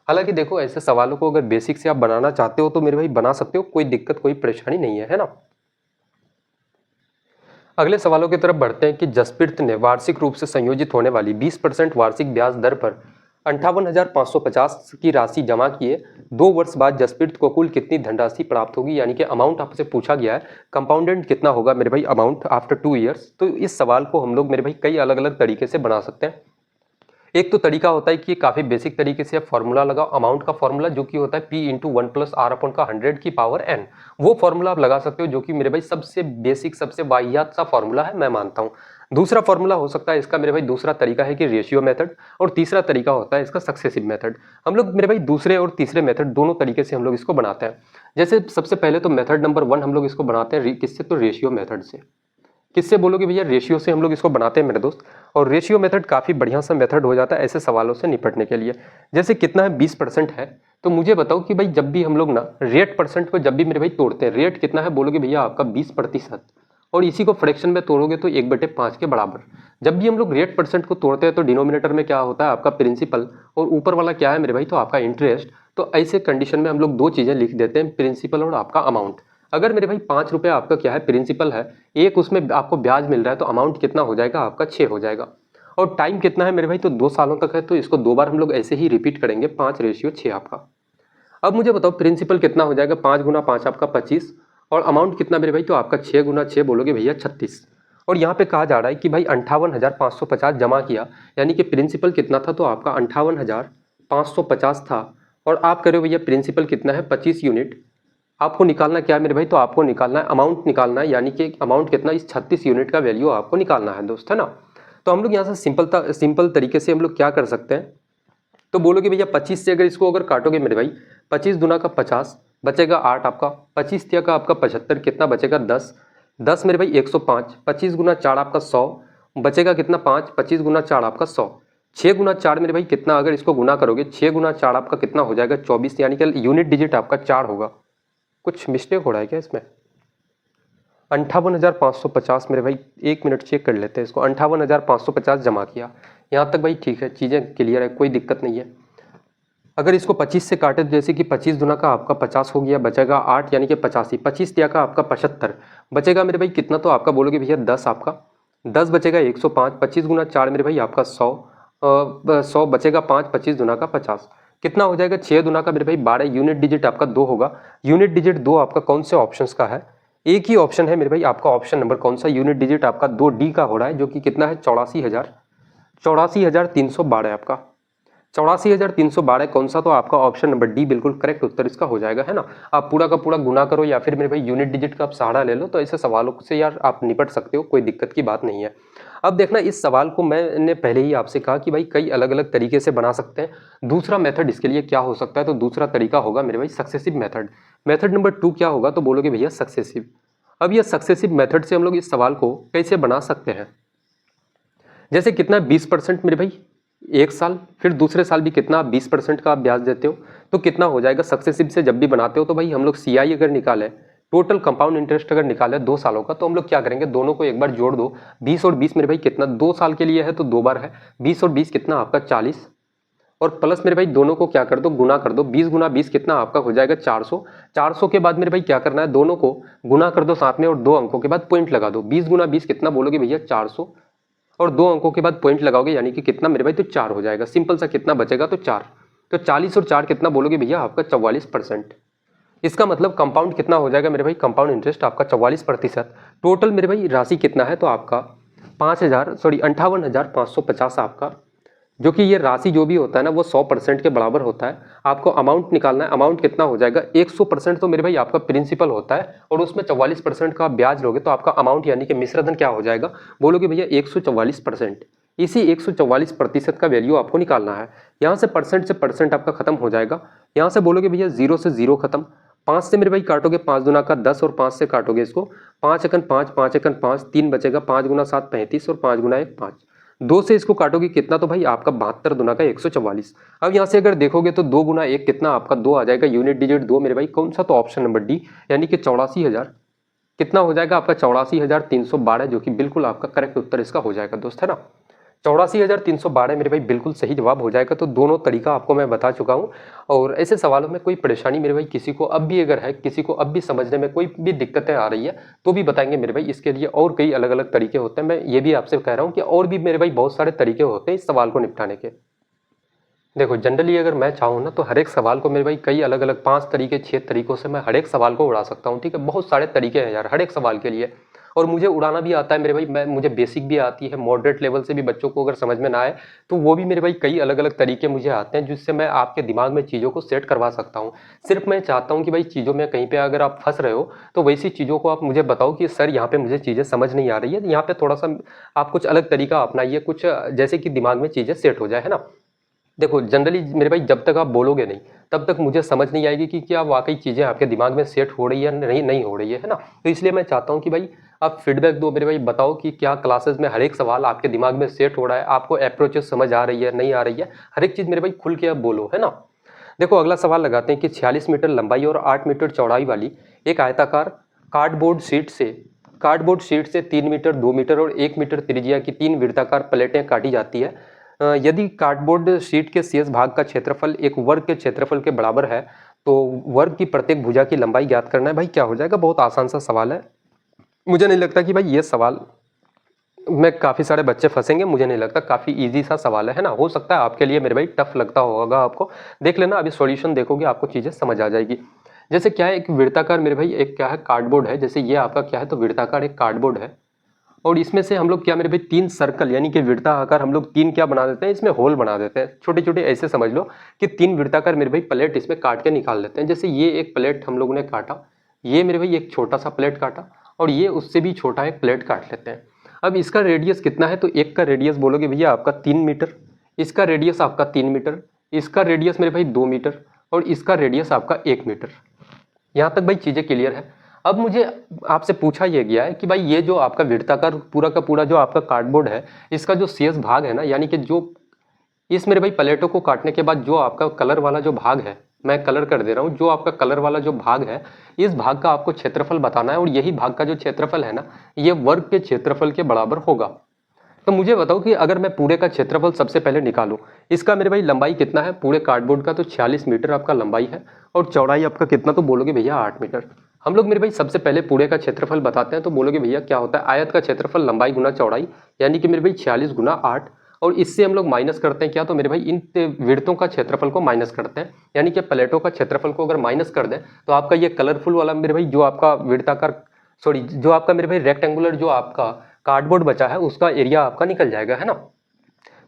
हालांकि देखो ऐसे सवालों को अगर बेसिक से आप बनाना चाहते हो तो मेरे भाई बना सकते हो, कोई दिक्कत कोई परेशानी नहीं है, है ना। अगले सवालों की तरफ बढ़ते हैं कि जसप्रीत ने वार्षिक रूप से संयोजित होने वाली 20% वार्षिक ब्याज दर पर 58,550 की राशि जमा किए, 2 वर्ष बाद जसप्रीत को कुल कितनी धनराशि प्राप्त होगी, यानी कि अमाउंट आपसे पूछा गया है, कंपाउंडेंट कितना होगा मेरे भाई अमाउंट आफ्टर 2 ईयर्स। तो इस सवाल को हम लोग मेरे भाई कई अलग अलग तरीके से बना सकते हैं। एक तो तरीका होता है कि काफ़ी बेसिक तरीके से आप फॉर्मूला लगाओ, अमाउंट का फॉर्मूला जो कि होता है P into 1 plus r upon का 100 की पावर n, वो फॉर्मूला आप लगा सकते हो, जो कि मेरे भाई सबसे बेसिक सबसे वाहियात सा फॉर्मूला है, मैं मानता हूँ। दूसरा फॉर्मूला हो सकता है इसका मेरे भाई, दूसरा तरीका है कि रेशियो मेथड, और तीसरा तरीका होता है इसका सक्सेसिव मेथड। हम लोग मेरे भाई दूसरे और तीसरे मेथड दोनों तरीके से हम लोग इसको बनाते हैं। जैसे सबसे पहले तो मेथड नंबर 1 हम लोग इसको बनाते हैं किससे तो रेशियो मेथड से। किससे बोलोगे भैया रेशियो से हम लोग इसको बनाते हैं मेरे दोस्त, और रेशियो मेथड काफ़ी बढ़िया सा मेथड हो जाता है ऐसे सवालों से निपटने के लिए। जैसे कितना है 20% है, तो मुझे बताओ कि भाई जब भी हम लोग ना रेट परसेंट को जब भी मेरे भाई तोड़ते हैं, रेट कितना है बोलोगे भैया आपका 20%, और इसी को फ्रैक्शन में तोड़ोगे तो 1/5 के बराबर। जब भी हम लोग रेट परसेंट को तोड़ते हैं तो डिनोमिनेटर में क्या होता है आपका प्रिंसिपल, और ऊपर वाला क्या है मेरे भाई तो आपका इंटरेस्ट। तो ऐसे कंडीशन में हम लोग दो चीज़ें लिख देते हैं, प्रिंसिपल और आपका अमाउंट। अगर मेरे भाई 5 रुपये आपका क्या है प्रिंसिपल है, एक उसमें आपको ब्याज मिल रहा है, तो अमाउंट कितना हो जाएगा आपका 6 हो जाएगा। और टाइम कितना है मेरे भाई तो 2 सालों तक है, तो इसको 2 बार हम लोग ऐसे ही रिपीट करेंगे, 5:6 आपका। अब मुझे बताओ प्रिंसिपल कितना हो जाएगा, 5 गुना 5 आपका 25, और अमाउंट कितना मेरे भाई तो आपका 6 गुना 6 बोलोगे भैया 36। और यहाँ पे कहा जा रहा है कि भाई 58,550 जमा किया, यानी कि प्रिंसिपल कितना था तो आपका 58,550 था, और आप करो भैया प्रिंसिपल कितना है 25 यूनिट। आपको निकालना क्या है मेरे भाई तो आपको निकालना है अमाउंट निकालना है, यानी कि अमाउंट कितना इस 36 यूनिट का वैल्यू आपको निकालना है दोस्त, है ना। तो हम लोग यहाँ से सिंपल तरीके से हम लोग क्या कर सकते हैं, तो बोलोगे भैया 25 से अगर इसको अगर काटोगे मेरे भाई, 25 दूना का 50 बचेगा 8 आपका, 25 तिया का आपका 75 कितना बचेगा 10, 10 मेरे भाई 105, 25 गुना 4 आपका 100 बचेगा कितना 5, 25 गुना 4 आपका 100। 6 गुना 4 मेरे भाई कितना, अगर इसको गुना करोगे 6 गुना 4 आपका कितना हो जाएगा 24, यानी कि यूनिट डिजिट आपका 4 होगा। कुछ मिस्टेक हो रहा है क्या इसमें? 58,550 मेरे भाई, 1 मिनट चेक कर लेते हैं इसको। 58,550 जमा किया, यहाँ तक भाई ठीक है, चीज़ें क्लियर है, कोई दिक्कत नहीं है। अगर इसको 25 से काटे तो जैसे कि 25 दुना का आपका 50 हो गया, बचेगा 8 यानी कि 85, 25 दिया का आपका 75, बचेगा मेरे भाई कितना, तो आपका बोलोगे भैया 10, आपका 10 बचेगा 105, 25 गुना 4 मेरे भाई आपका 100, 100 बचेगा 5, 25 दुना का 50, कितना हो जाएगा 6 दुना का मेरे भाई 12, यूनिट डिजिट आपका 2 होगा। यूनिट डिजिट 2 आपका कौन से ऑप्शंस का है? एक ही ऑप्शन है मेरे भाई आपका, ऑप्शन नंबर कौन सा, यूनिट डिजिट आपका 2D का हो रहा है, जो कि कितना है 84,312 आपका 84,312 कौन सा, तो आपका ऑप्शन नंबर डी बिल्कुल करेक्ट उत्तर इसका हो जाएगा, है ना। आप पूरा का पूरा गुना करो या फिर मेरे भाई यूनिट डिजिट का आप सहारा ले लो, तो ऐसे सवालों से यार आप निपट सकते हो, कोई दिक्कत की बात नहीं है। अब देखना, इस सवाल को मैंने पहले ही आपसे कहा कि भाई कई अलग अलग तरीके से बना सकते हैं। दूसरा मेथड इसके लिए क्या हो सकता है, तो दूसरा तरीका होगा मेरे भाई सक्सेसिव मेथड। मेथड नंबर 2 क्या होगा, तो बोलोगे भैया सक्सेसिव। अब ये सक्सेसिव मेथड से हम लोग इस सवाल को कैसे बना सकते हैं, जैसे कितना 20% मेरे भाई एक साल, फिर दूसरे साल भी कितना 20% का आप ब्याज देते हो, तो कितना हो जाएगा सक्सेसिव से जब भी बनाते हो, तो भाई हम लोग CI अगर निकाले, टोटल कंपाउंड इंटरेस्ट अगर निकाले 2 सालों का, तो हम लोग क्या करेंगे, दोनों को एक बार जोड़ दो। 20 और 20 मेरे भाई कितना, 2 साल के लिए है तो 2 बार है, 20 और 20 कितना आपका 40, और प्लस मेरे भाई दोनों को क्या कर दो, गुना कर दो। 20 गुना 20 कितना आपका हो जाएगा 400। 400 के बाद मेरे भाई क्या करना है, दोनों को गुना कर दो साथ में, और 2 अंकों के बाद पॉइंट लगा दो। 20 गुना 20 कितना बोलोगे भैया 400, और 2 अंकों के बाद पॉइंट लगाओगे, यानी कि कितना मेरे भाई, तो 4 हो जाएगा। सिंपल सा कितना बचेगा, तो 4। तो 40 और 4 कितना बोलोगे भैया आपका 44%। इसका मतलब कंपाउंड कितना हो जाएगा मेरे भाई, कंपाउंड इंटरेस्ट आपका 44%। टोटल मेरे भाई राशि कितना है, तो आपका 58,550 आपका, जो कि ये राशि जो भी होता है ना, वो 100% के बराबर होता है। आपको अमाउंट निकालना है, अमाउंट कितना हो जाएगा, 100% तो मेरे भाई आपका प्रिंसिपल होता है, और उसमें 44% का ब्याज लोगे, तो आपका अमाउंट यानी कि मिश्रधन क्या हो जाएगा, बोलोगे भैया 144%। इसी 144% का वैल्यू आपको निकालना है। यहाँ से परसेंट आपका खत्म हो जाएगा। यहाँ से बोलोगे भैया 0 से 0 खत्म, 5 से मेरे भाई काटोगे 5 दुना का 10, और 5 से काटोगे इसको 5 एकन 5, 5 एकन 5, 3 बचेगा, 5 गुना 7 35, और 5 गुना 1 5। 2 से इसको काटोगे कितना, तो भाई आपका 72 दुना का 144। अब यहाँ से अगर देखोगे तो 2 गुना 1 कितना आपका 2 आ जाएगा, यूनिट डिजिट 2 मेरे भाई कौन सा, तो ऑप्शन नंबर डी, यानी कि 84,000 कितना हो जाएगा आपका 84,312, जो कि बिल्कुल आपका करेक्ट उत्तर इसका हो जाएगा दोस्त, है ना। 84,312 मेरे भाई बिल्कुल सही जवाब हो जाएगा। तो दोनों तरीका आपको मैं बता चुका हूँ, और ऐसे सवालों में कोई परेशानी मेरे भाई किसी को अब भी अगर है, किसी को अब भी समझने में कोई भी दिक्कतें आ रही है, तो भी बताएंगे मेरे भाई। इसके लिए और कई अलग अलग तरीके होते हैं, मैं ये भी आपसे कह रहा हूँ कि और भी मेरे भाई बहुत सारे तरीके होते हैं इस सवाल को निपटाने के। देखो जनरली अगर मैं चाहूँ ना, तो हर एक सवाल को मेरे भाई कई अलग अलग 5 तरीके 6 तरीकों से मैं हर एक सवाल को उड़ा सकता हूँ, ठीक है। बहुत सारे तरीके हैं यार हर एक सवाल के लिए, और मुझे उड़ाना भी आता है मेरे भाई। मुझे बेसिक भी आती है, मॉडरेट लेवल से भी बच्चों को अगर समझ में ना आए, तो वो भी मेरे भाई कई अलग अलग तरीके मुझे आते हैं, जिससे मैं आपके दिमाग में चीज़ों को सेट करवा सकता हूँ। सिर्फ मैं चाहता हूँ कि भाई चीज़ों में कहीं पे अगर आप फंस रहे हो, तो वैसी चीज़ों को आप मुझे बताओ कि सर यहाँ पे मुझे चीज़ें समझ नहीं आ रही है, यहाँ पे थोड़ा सा आप कुछ अलग तरीका अपनाइए, कुछ जैसे कि दिमाग में चीज़ें सेट हो जाए, है ना। देखो जनरली मेरे भाई जब तक आप बोलोगे नहीं, तब तक मुझे समझ नहीं आएगी कि क्या वाकई चीज़ें आपके दिमाग में सेट हो रही है नहीं हो रही है ना। तो इसलिए मैं चाहता हूँ कि भाई आप फीडबैक दो मेरे भाई, बताओ कि क्या क्लासेस में हर एक सवाल आपके दिमाग में सेट हो रहा है, आपको अप्रोचेस समझ आ रही है नहीं आ रही है, हर एक चीज़ मेरे भाई खुल के आप बोलो, है ना। देखो अगला सवाल लगाते हैं कि 46 मीटर लंबाई और 8 मीटर चौड़ाई वाली एक आयताकार कार्डबोर्ड शीट से 3 मीटर 2 मीटर और 1 मीटर त्रिज्या की 3 वृत्ताकार प्लेटें काटी जाती है। यदि कार्डबोर्ड शीट के शेष भाग का क्षेत्रफल एक वर्ग के क्षेत्रफल के बराबर है, तो वर्ग की प्रत्येक भुजा की लंबाई ज्ञात करना है। भाई क्या हो जाएगा, बहुत आसान सा सवाल है। मुझे नहीं लगता कि भाई ये सवाल में काफ़ी सारे बच्चे फंसेंगे, मुझे नहीं लगता, काफ़ी इजी सा सवाल है ना। हो सकता है आपके लिए मेरे भाई टफ लगता होगा, आपको देख लेना, अभी सॉल्यूशन देखोगे आपको चीज़ें समझ आ जाएगी। जैसे क्या है, एक वृत्ताकार मेरे भाई एक क्या है कार्डबोर्ड है, जैसे ये आपका क्या है, तो वृत्ताकार एक कार्डबोर्ड है, और इसमें से हम लोग क्या मेरे भाई 3 सर्कल यानी कि वृत्ताकार हम लोग 3 क्या बना देते हैं, इसमें होल बना देते हैं छोटे छोटे। ऐसे समझ लो कि 3 वृत्ताकार मेरे भाई प्लेट इसमें काट के निकाल लेते हैं। जैसे ये एक प्लेट हम लोगों ने काटा, ये मेरे भाई एक छोटा सा प्लेट काटा, और ये उससे भी छोटा एक प्लेट काट लेते हैं। अब इसका रेडियस कितना है, तो एक का रेडियस बोलोगे भैया आपका 3 मीटर, इसका रेडियस आपका 3 मीटर, इसका रेडियस मेरे भाई 2 मीटर, और इसका रेडियस आपका 1 मीटर। यहाँ तक भाई चीज़ें क्लियर है। अब मुझे आपसे पूछा यह गया है कि भाई ये जो आपका वृत्ताकार पूरा का पूरा जो आपका कार्डबोर्ड है, इसका जो शेष भाग है ना, यानी कि जो इस मेरे भाई प्लेटों को काटने के बाद जो आपका कलर वाला जो भाग है, मैं कलर कर दे रहा हूँ, जो आपका कलर वाला जो भाग है, इस भाग का आपको क्षेत्रफल बताना है और यही भाग का जो क्षेत्रफल है ना, ये वर्ग के क्षेत्रफल के बराबर होगा। तो मुझे बताओ कि अगर मैं पूरे का क्षेत्रफल सबसे पहले निकालूं, इसका मेरे भाई लंबाई कितना है पूरे कार्डबोर्ड का, तो 46 मीटर आपका लंबाई है और चौड़ाई आपका कितना, तो बोलोगे भैया 8 मीटर। हम लोग मेरे भाई सबसे पहले पूरे का क्षेत्रफल बताते हैं, तो बोलोगे भैया क्या होता है, आयत का क्षेत्रफल लंबाई गुना चौड़ाई, यानी कि मेरे भाई 46 गुना 8, और इससे हम लोग माइनस करते हैं क्या, तो मेरे भाई इन विड्थों का क्षेत्रफल को माइनस करते हैं, यानी कि प्लेटों का क्षेत्रफल को अगर माइनस कर दें तो आपका ये कलरफुल वाला मेरे भाई जो आपका विड्थाकार, सॉरी जो आपका मेरे भाई रेक्टेंगुलर जो आपका कार्डबोर्ड बचा है उसका एरिया आपका निकल जाएगा, है ना।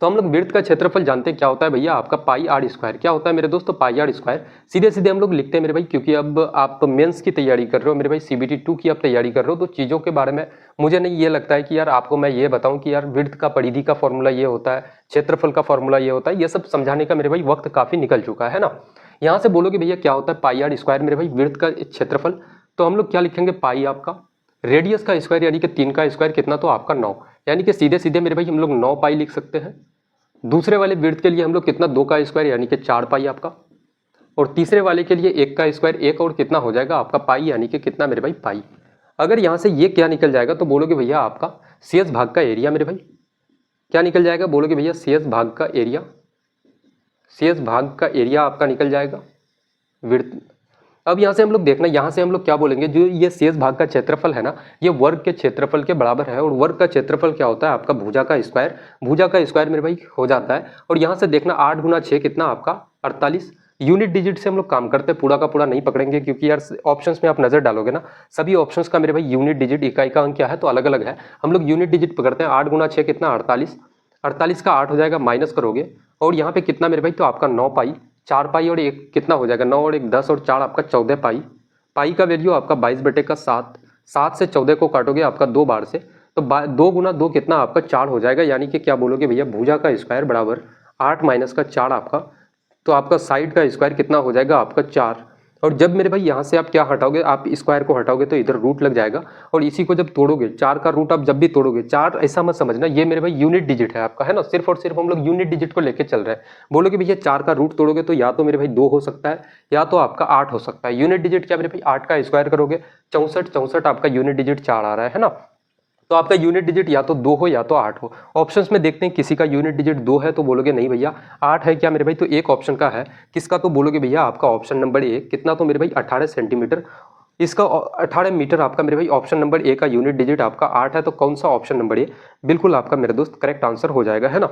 तो हम लोग विड्थ का क्षेत्रफल जानते हैं क्या होता है भैया, आपका पाई आर स्क्वायर। क्या होता है मेरे दोस्तों, पाई आर स्क्वायर। सीधे सीधे हम लोग लिखते हैं मेरे भाई, क्योंकि अब आप मेंस की तैयारी कर रहे हो मेरे भाई, सीबीटी 2 की आप तैयारी कर रहे हो, तो चीज़ों के बारे में मुझे नहीं ये लगता है कि यार आपको मैं ये बताऊं कि यार विड्थ का परिधि का फॉर्मूला ये होता है, क्षेत्रफल का फॉर्मूला ये होता है, ये सब समझाने का मेरे भाई वक्त काफ़ी निकल चुका है ना। यहाँ से बोलोगे भैया क्या होता है पाई आर स्क्वायर मेरे भाई, विड्थ का क्षेत्रफल। तो हम लोग क्या लिखेंगे, पाई आपका रेडियस का स्क्वायर यानी कि 3 का स्क्वायर कितना, तो आपका 9, यानी कि सीधे सीधे मेरे भाई हम लोग 9 पाई लिख सकते हैं। दूसरे वाले विड्थ के लिए हम लोग कितना, 2 का स्क्वायर यानी कि 4 पाई आपका, और तीसरे वाले के लिए 1 का स्क्वायर, 1 और कितना हो जाएगा आपका पाई, यानी कि कितना मेरे भाई पाई। अगर यहाँ से ये क्या निकल जाएगा, तो बोलोगे भैया आपका CS भाग का एरिया मेरे भाई, क्या निकल जाएगा, बोलोगे भैया CS भाग का एरिया, CS भाग का एरिया आपका निकल जाएगा विड्थ। अब यहाँ से हम लोग देखना, यहाँ से हम लोग क्या बोलेंगे, जो ये शेष भाग का क्षेत्रफल है ना, ये वर्ग के क्षेत्रफल के बराबर है, और वर्ग का क्षेत्रफल क्या होता है आपका भुजा का स्क्वायर, भुजा का स्क्वायर मेरे भाई हो जाता है। और यहाँ से देखना 8 गुना 6 कितना आपका 48, यूनिट डिजिट से हम लोग काम करते हैं, पूरा का पूरा नहीं पकड़ेंगे क्योंकि यार ऑप्शंस में आप नजर डालोगे ना, सभी ऑप्शंस का मेरे भाई यूनिट डिजिट इकाई का अंक क्या है, तो अलग अलग है। हम लोग यूनिट डिजिट पकड़ते हैं, 8 गुना 6 कितना 48, 48 का 8 हो जाएगा, माइनस करोगे और यहाँ पे कितना मेरे भाई, तो आपका 9 पाई, 4 पाई और 1 कितना हो जाएगा, 9 और 1 10 और 4 आपका 14 पाई। पाई का वैल्यू आपका 22/7, 7 से 14 को काटोगे आपका 2 बार से, तो 2 गुना 2 कितना आपका 4 हो जाएगा, यानी कि क्या बोलोगे भैया भुजा का स्क्वायर बराबर 8 माइनस का 4 आपका, तो आपका साइड का स्क्वायर कितना हो जाएगा आपका 4। और जब मेरे भाई यहाँ से आप क्या हटाओगे, आप स्क्वायर को हटाओगे तो इधर रूट लग जाएगा, और इसी को जब तोड़ोगे 4 का रूट आप जब भी तोड़ोगे, 4 ऐसा मत समझना ये मेरे भाई यूनिट डिजिट है आपका, है ना, सिर्फ और सिर्फ हम लोग यूनिट डिजिट को लेके चल रहे हैं। बोलोगे भैया 4 का रूट तोड़ोगे तो या तो मेरे भाई 2 हो सकता है या तो आपका 8 हो सकता है। यूनिट डिजिट क्या मेरे भाई, 8 का स्क्वायर करोगे 64, 64 आपका यूनिट डिजिट 4 आ रहा है ना। तो आपका यूनिट डिजिट या तो 2 हो या तो 8 हो। ऑप्शंस में देखते हैं किसी का यूनिट डिजिट 2 है तो बोलोगे नहीं भैया 8 है क्या मेरे भाई, तो एक ऑप्शन का है, किसका, तो बोलोगे भैया आपका ऑप्शन नंबर ए कितना, तो मेरे भाई 18 सेंटीमीटर, इसका 18 मीटर आपका मेरे भाई ऑप्शन नंबर ए का यूनिट डिजिट आपका 8 है, तो कौन सा ऑप्शन नंबर ए बिल्कुल आपका मेरे दोस्त करेक्ट आंसर हो जाएगा, है ना।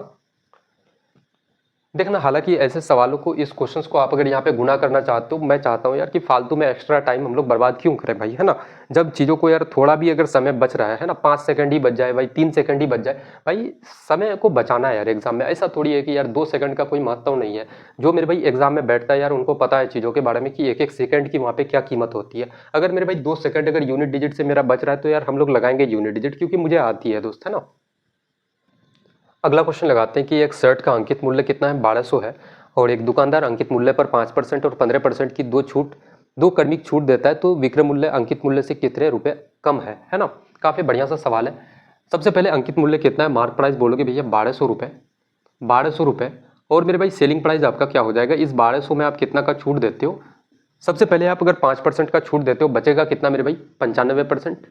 देखना हालांकि ऐसे सवालों को, इस क्वेश्चंस को आप अगर यहाँ पे गुना करना चाहते हो, मैं चाहता हूँ यार कि फालतू में एक्स्ट्रा टाइम हम लोग बर्बाद क्यों करें भाई, है ना। जब चीज़ों को यार थोड़ा भी अगर समय बच रहा है ना, 5 सेकंड ही बच जाए भाई, 3 सेकंड ही बच जाए भाई, समय को बचाना है यार एग्जाम में। ऐसा थोड़ी है कि यार 2 सेकंड का कोई महत्व नहीं है। जो मेरे भाई एग्जाम में बैठता है यार उनको पता है चीज़ों के बारे में कि एक एक सेकंड की वहाँ पे क्या कीमत होती है। अगर मेरे भाई 2 सेकंड अगर यूनिट डिजिट से मेरा बच रहा है तो यार हम लोग लगाएंगे यूनिट डिजिट, क्योंकि मुझे आती है दोस्त, है ना। अगला क्वेश्चन लगाते हैं कि एक शर्ट का अंकित मूल्य कितना है, 1200 है, और एक दुकानदार अंकित मूल्य पर 5% और 15% की दो क्रमिक छूट देता है, तो विक्रय मूल्य अंकित मूल्य से कितने रुपए कम है ना। काफ़ी बढ़िया सा सवाल है। सबसे पहले अंकित मूल्य कितना है, मार्क प्राइस बोलोगे भैया 1200 रुपये, 1200 रुपये, और मेरे भाई सेलिंग प्राइस आपका क्या हो जाएगा, इस 1200 में आप कितना का छूट देते हो। सबसे पहले आप अगर 5% का छूट देते हो, बचेगा कितना मेरे भाई 95%,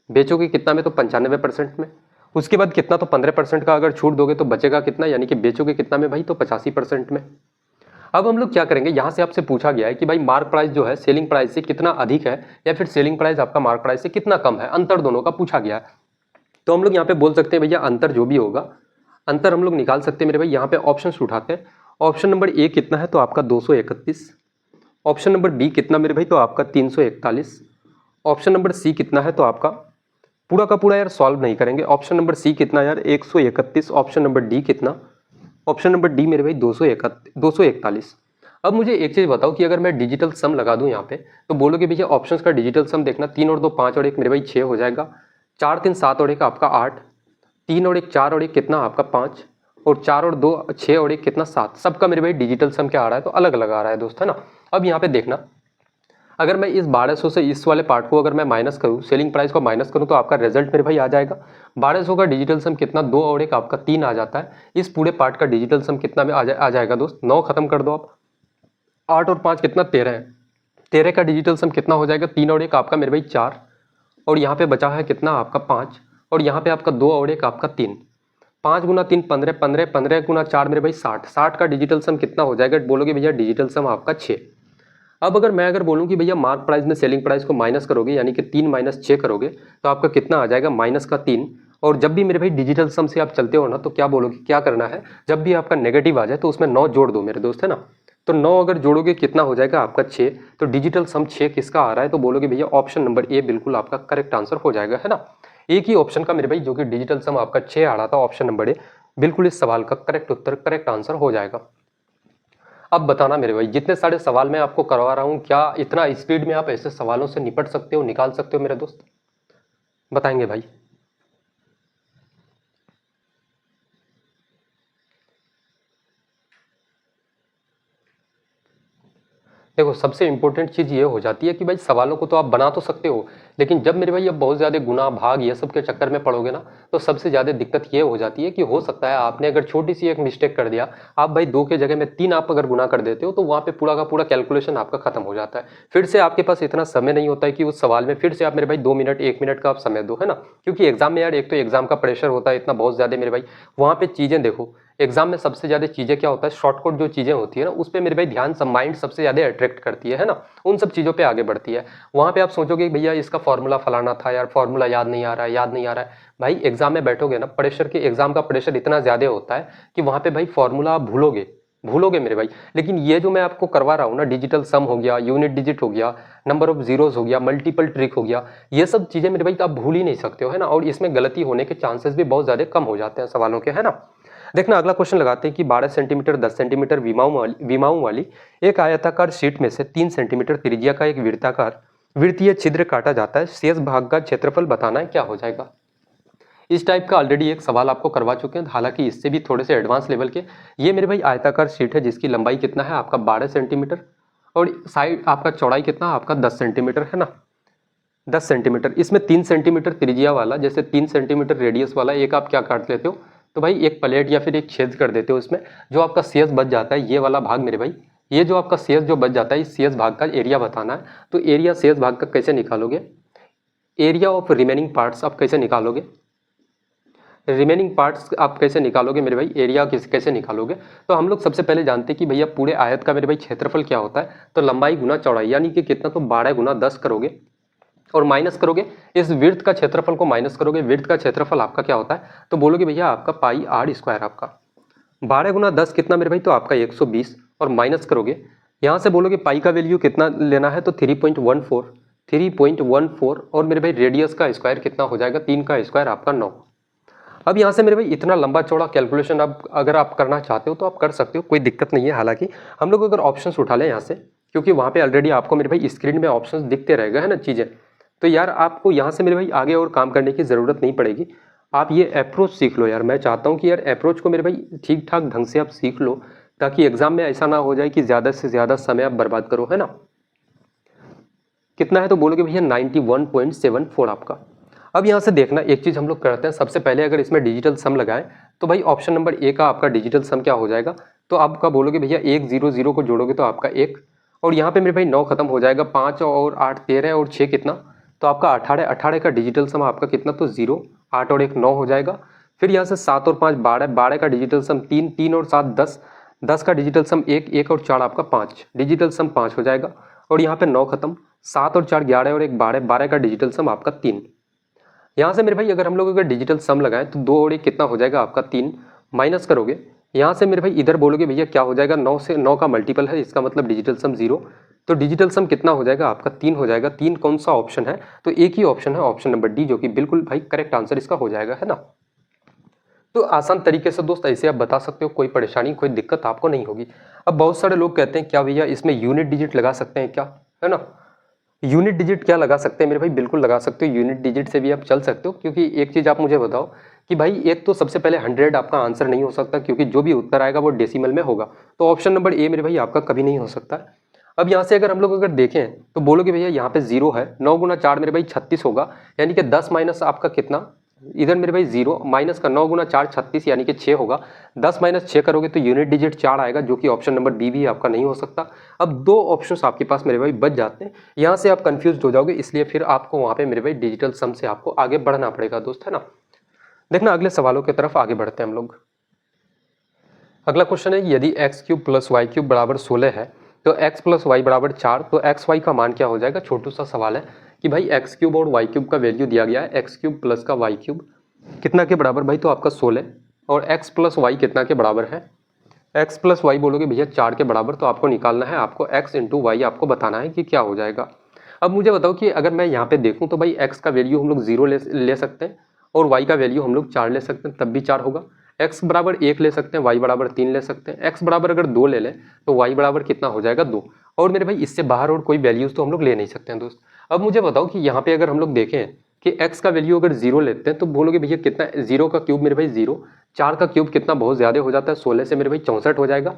बेचोगे कितना में, तो 95% में। उसके बाद कितना, तो 15% का अगर छूट दोगे तो बचेगा कितना, यानी कि बेचोगे कितना में भाई, तो 85% में। अब हम लोग क्या करेंगे, यहाँ से आपसे पूछा गया है कि भाई मार्क प्राइस जो है सेलिंग प्राइस से कितना अधिक है या फिर सेलिंग प्राइस आपका मार्क प्राइस से कितना कम है, अंतर दोनों का पूछा गया है। तो हम लोग यहाँ पे बोल सकते हैं भैया अंतर जो भी होगा, अंतर हम लोग निकाल सकते हैं मेरे भाई। यहाँ पे ऑप्शन उठाते हैं, ऑप्शन नंबर ए कितना है, तो आपका 231, ऑप्शन नंबर बी कितना मेरे भाई, तो आपका 341, ऑप्शन नंबर सी कितना है, तो आपका पूरा का पूरा यार सॉल्व नहीं करेंगे, ऑप्शन नंबर सी कितना यार 131, ऑप्शन नंबर डी कितना, ऑप्शन नंबर डी मेरे भाई 241। अब मुझे एक चीज़ बताओ कि अगर मैं डिजिटल सम लगा दूं यहाँ पे, तो बोलोगे भैया ऑप्शंस का डिजिटल सम देखना, 3 और 2 5 और 1 मेरे भाई 6 हो जाएगा, 4 3 7 और 1 आपका 8, 3 और 1 4 और 1 कितना आपका 5, और 4 और 2 6 और 1 कितना 7। सबका मेरे भाई डिजिटल सम क्या आ रहा है, तो अलग अलग आ रहा है दोस्त, है ना। अब यहाँ पे देखना, अगर मैं इस 1200 से इस वाले पार्ट को अगर मैं माइनस करूँ, सेलिंग प्राइस को माइनस करूँ, तो आपका रिजल्ट मेरे भाई आ जाएगा 1200 का डिजिटल सम कितना, 2 और 1 आपका 3 आ जाता है। इस पूरे पार्ट का डिजिटल सम कितना में आ जाएगा दोस्त, 9 खत्म कर दो आप, 8 और 5 कितना, 13 है। 13 का डिजिटल सम कितना हो जाएगा, 3 और 1 आपका मेरे भाई 4, और यहाँ पे बचा है कितना आपका 5, और यहाँ पे आपका 2 और 1 आपका 3, 5 गुना 3 15, 15 15 गुना 4 मेरे भाई 60, 60 का डिजिटल सम कितना हो जाएगा, बोलोगे भैया डिजिटल सम आपका 6। अब अगर मैं बोलूँ कि भैया मार्क प्राइस में सेलिंग प्राइस को माइनस करोगे, यानी कि 3 माइनस 6 करोगे, तो आपका कितना आ जाएगा, माइनस का 3। और जब भी मेरे भाई डिजिटल सम से आप चलते हो ना, तो क्या बोलोगे, क्या करना है, जब भी आपका नेगेटिव आ जाए तो उसमें 9 जोड़ दो मेरे दोस्त, है ना। तो 9 अगर जोड़ोगे कितना हो जाएगा आपका 6। तो डिजिटल सम 6 किसका आ रहा है, तो बोलोगे भैया ऑप्शन नंबर ए बिल्कुल आपका करेक्ट आंसर हो जाएगा, है ना। एक ही ऑप्शन का मेरे भाई जो कि डिजिटल सम आपका 6 आ रहा था, ऑप्शन नंबर ए बिल्कुल इस सवाल का करेक्ट उत्तर, करेक्ट आंसर हो जाएगा। अब बताना मेरे भाई, जितने सारे सवाल मैं आपको करवा रहा हूँ, क्या इतना स्पीड में आप ऐसे सवालों से निपट सकते हो, निकाल सकते हो मेरे दोस्त, बताएंगे भाई। देखो सबसे इंपॉर्टेंट चीज़ ये हो जाती है कि भाई सवालों को तो आप बना तो सकते हो, लेकिन जब मेरे भाई अब बहुत ज़्यादा गुना भाग ये सब के चक्कर में पड़ोगे ना, तो सबसे ज़्यादा दिक्कत ये हो जाती है कि हो सकता है आपने अगर छोटी सी एक मिस्टेक कर दिया, आप भाई 2 के जगह में 3 आप अगर गुना कर देते हो, तो वहाँ पे पूरा का पूरा कैलकुलेशन आपका खत्म हो जाता है। फिर से आपके पास इतना समय नहीं होता है कि उस सवाल में फिर से आप मेरे भाई 2 मिनट 1 मिनट का आप समय दो, है ना। क्योंकि एग्जाम में यार एक तो एग्जाम का प्रेशर होता है इतना बहुत ज़्यादा मेरे भाई, वहाँ पे चीज़ें देखो, एग्जाम में सबसे ज़्यादा चीज़ें क्या होता है, शॉर्टकट जो चीज़ें होती है ना, उस पर मेरे भाई ध्यान सब माइंड सबसे ज़्यादा अट्रैक्ट करती है ना, उन सब चीज़ों पे आगे बढ़ती है। वहाँ पे आप सोचोगे कि भैया इसका फॉर्मूला फलाना था यार, फॉर्मूला याद नहीं आ रहा है, याद नहीं आ रहा है। भाई एग्जाम में बैठोगे ना, प्रेशर के एग्जाम का प्रेशर इतना ज़्यादा होता है कि वहाँ पे भाई फॉर्मूला आप भूलोगे, भूलोगे मेरे भाई। लेकिन ये जो मैं आपको करवा रहा हूँ ना, डिजिटल सम हो गया, यूनिट डिजिट हो गया, नंबर ऑफ जीरोस हो गया, मल्टीपल ट्रिक हो गया, ये सब चीज़ें मेरे भाई आप भूल ही नहीं सकते हो, है ना। और इसमें गलती होने के चांसेस भी बहुत ज़्यादा कम हो जाते हैं सवालों के, है ना। देखना अगला क्वेश्चन लगाते हैं कि 12 सेंटीमीटर 10 सेंटीमीटर विमाओं वाली एक आयताकार शीट में से 3 सेंटीमीटर त्रिज्या का एक वृत्तीय छिद्र काटा जाता है, शेष भाग का क्षेत्रफल बताना है, क्या हो जाएगा। इस टाइप का ऑलरेडी एक सवाल आपको करवा चुके हैं, हालांकि इससे भी थोड़े से एडवांस लेवल के। ये मेरे भाई आयताकार शीट है जिसकी लंबाई कितना है आपका 12 सेंटीमीटर, और साइड आपका चौड़ाई कितना आपका 10 सेंटीमीटर, है ना, 10 सेंटीमीटर। इसमें 3 सेंटीमीटर त्रिज्या वाला, जैसे 3 सेंटीमीटर रेडियस वाला एक आप क्या काट लेते हो, तो भाई एक प्लेट या फिर एक छेद कर देते हो इसमें। जो आपका शेष बच जाता है ये वाला भाग मेरे भाई, ये जो आपका शेष जो बच जाता है, इस शेष भाग का एरिया बताना है। तो एरिया शेष भाग का कैसे निकालोगे, एरिया ऑफ रिमेनिंग पार्ट्स आप कैसे निकालोगे, रिमेनिंग पार्ट्स आप कैसे निकालोगे मेरे भाई, एरिया कैसे निकालोगे। तो हम लोग सबसे पहले जानते हैं कि भैया पूरे आयत का मेरे भाई क्षेत्रफल क्या होता है, तो लंबाई गुना चौड़ाई, यानी कि कितना, तो 12 गुना 10 करोगे और माइनस करोगे इस वृत्त का क्षेत्रफल को, माइनस करोगे वृत्त का क्षेत्रफल आपका क्या होता है, तो बोलोगे भैया आपका पाई आर स्क्वायर, आपका 12 गुना 10 कितना मेरे भाई, तो आपका 120, और माइनस करोगे यहाँ से बोलोगे पाई का वैल्यू कितना लेना है, तो 3.14 और मेरे भाई रेडियस का स्क्वायर कितना हो जाएगा, 3 का स्क्वायर आपका 9। अब यहाँ से मेरे भाई इतना लंबा चौड़ा कैलकुलेशन आप अगर आप करना चाहते हो तो आप कर सकते हो, कोई दिक्कत नहीं है। हालांकि हम लोग अगर ऑप्शंस उठा लें यहाँ से, क्योंकि वहाँ पे ऑलरेडी आपको मेरे भाई स्क्रीन में ऑप्शंस दिखते रहेगा, है ना चीज़ें, तो यार आपको यहाँ से मेरे भाई आगे और काम करने की ज़रूरत नहीं पड़ेगी। आप ये अप्रोच सीख लो यार, मैं चाहता हूँ कि यार अप्रोच को मेरे भाई ठीक ठाक ढंग से आप सीख लो, ताकि एग्जाम में ऐसा ना हो जाए कि ज़्यादा से ज़्यादा समय आप बर्बाद करो, है ना। कितना है, तो बोलोगे भैया 91.74 आपका। अब यहाँ से देखना एक चीज़ हम लोग करते हैं, सबसे पहले अगर इसमें डिजिटल सम लगाएं, तो भाई ऑप्शन नंबर ए का आपका डिजिटल सम क्या हो जाएगा, तो आपका बोलोगे भैया 1 0 0 को जोड़ोगे तो आपका 1, और यहाँ पे मेरे भाई 9 खत्म हो जाएगा, 5 और 8 13 और 6 कितना, तो आपका 18, 18 का डिजिटल सम आपका कितना, तो 0, 8 और 1 9 हो जाएगा। फिर यहाँ से 7 और 5 12, 12 का डिजिटल सम 3, 3 और 7 10, 10 का डिजिटल सम 1, 1 और 4 आपका 5, डिजिटल सम 5 हो जाएगा। और यहाँ पे 9 खत्म, 7 और 4 11 और 1 12, 12 का डिजिटल सम आपका 3। यहाँ से मेरे भाई अगर हम लोग अगर डिजिटल सम लगाएं, तो 2 और 1 कितना हो जाएगा आपका 3, माइनस करोगे यहाँ से मेरे भाई इधर बोलोगे भैया क्या हो जाएगा, 9 से 9 का मल्टीपल है, इसका मतलब डिजिटल सम 0, तो डिजिटल सम कितना हो जाएगा आपका 3 हो जाएगा। 3 कौन सा ऑप्शन है, तो एक ही ऑप्शन है, ऑप्शन नंबर डी, जो कि बिल्कुल भाई करेक्ट आंसर इसका हो जाएगा, है ना। तो आसान तरीके से दोस्त ऐसे आप बता सकते हो, कोई परेशानी कोई दिक्कत आपको नहीं होगी। अब बहुत सारे लोग कहते हैं क्या भैया इसमें यूनिट डिजिट लगा सकते हैं क्या, है ना। यूनिट डिजिट क्या लगा सकते हैं मेरे भाई, बिल्कुल लगा सकते हो, यूनिट डिजिट से भी आप चल सकते हो। क्योंकि एक चीज़ आप मुझे बताओ कि भाई एक तो सबसे पहले 100 आपका आंसर नहीं हो सकता, क्योंकि जो भी उत्तर आएगा वो डेसिमल में होगा, तो ऑप्शन नंबर ए मेरे भाई आपका कभी नहीं हो सकता। अब यहाँ से अगर हम लोग अगर देखें तो बोलोगे भैया यहाँ पे 0 है, 9 गुना 4 मेरे भाई 36 होगा, यानी कि 10 माइनस आपका कितना, इधर मेरे भाई 0 माइनस का 9 गुना 4 36 यानी कि 6 होगा। 10 माइनस 6 करोगे तो यूनिट डिजिट 4 आएगा, जो कि ऑप्शन नंबर बी भी आपका नहीं हो सकता। अब दो ऑप्शंस आपके पास मेरे भाई बच जाते हैं, यहाँ से आप कंफ्यूज हो जाओगे, इसलिए फिर आपको वहाँ पे मेरे भाई डिजिटल सम से आपको आगे बढ़ना पड़ेगा दोस्त, है ना। देखना अगले सवालों की तरफ आगे बढ़ते हैं हम लोग। अगला क्वेश्चन है, यदि x cube plus y cube बराबर 16 है तो एक्स प्लस वाई बराबर 4, तो एक्स वाई का मान क्या हो जाएगा। छोटू सा सवाल है कि भाई एक्स क्यूब और वाई क्यूब का वैल्यू दिया गया है, एक्स क्यूब प्लस का वाई क्यूब कितना के बराबर भाई, तो आपका 16, और एक्स प्लस वाई कितना के बराबर है, एक्स प्लस वाई बोलोगे भैया 4 के बराबर, तो आपको निकालना है, आपको एक्स इंटू वाई आपको बताना है कि क्या हो जाएगा। अब मुझे बताओ कि अगर मैं यहाँ पे देखूँ तो भाई एक्स का वैल्यू हम लोग 0 ले सकते हैं और वाई का वैल्यू हम लोग 4 ले सकते हैं, तब भी 4 होगा। एक्स बराबर 1 ले सकते हैं, वाई बराबर 3 ले सकते हैं, एक्स बराबर अगर 2 ले लें तो वाई बराबर कितना हो जाएगा 2, और मेरे भाई इससे बाहर और कोई वैल्यूज तो हम लोग ले नहीं सकते हैं दोस्त। अब मुझे बताओ कि यहाँ पे अगर हम लोग देखें कि x का वैल्यू अगर 0 लेते हैं तो बोलोगे भैया कितना, 0 का क्यूब मेरे भाई 0, 4 का क्यूब कितना बहुत ज़्यादा हो जाता है, 16 से मेरे भाई 64 हो जाएगा,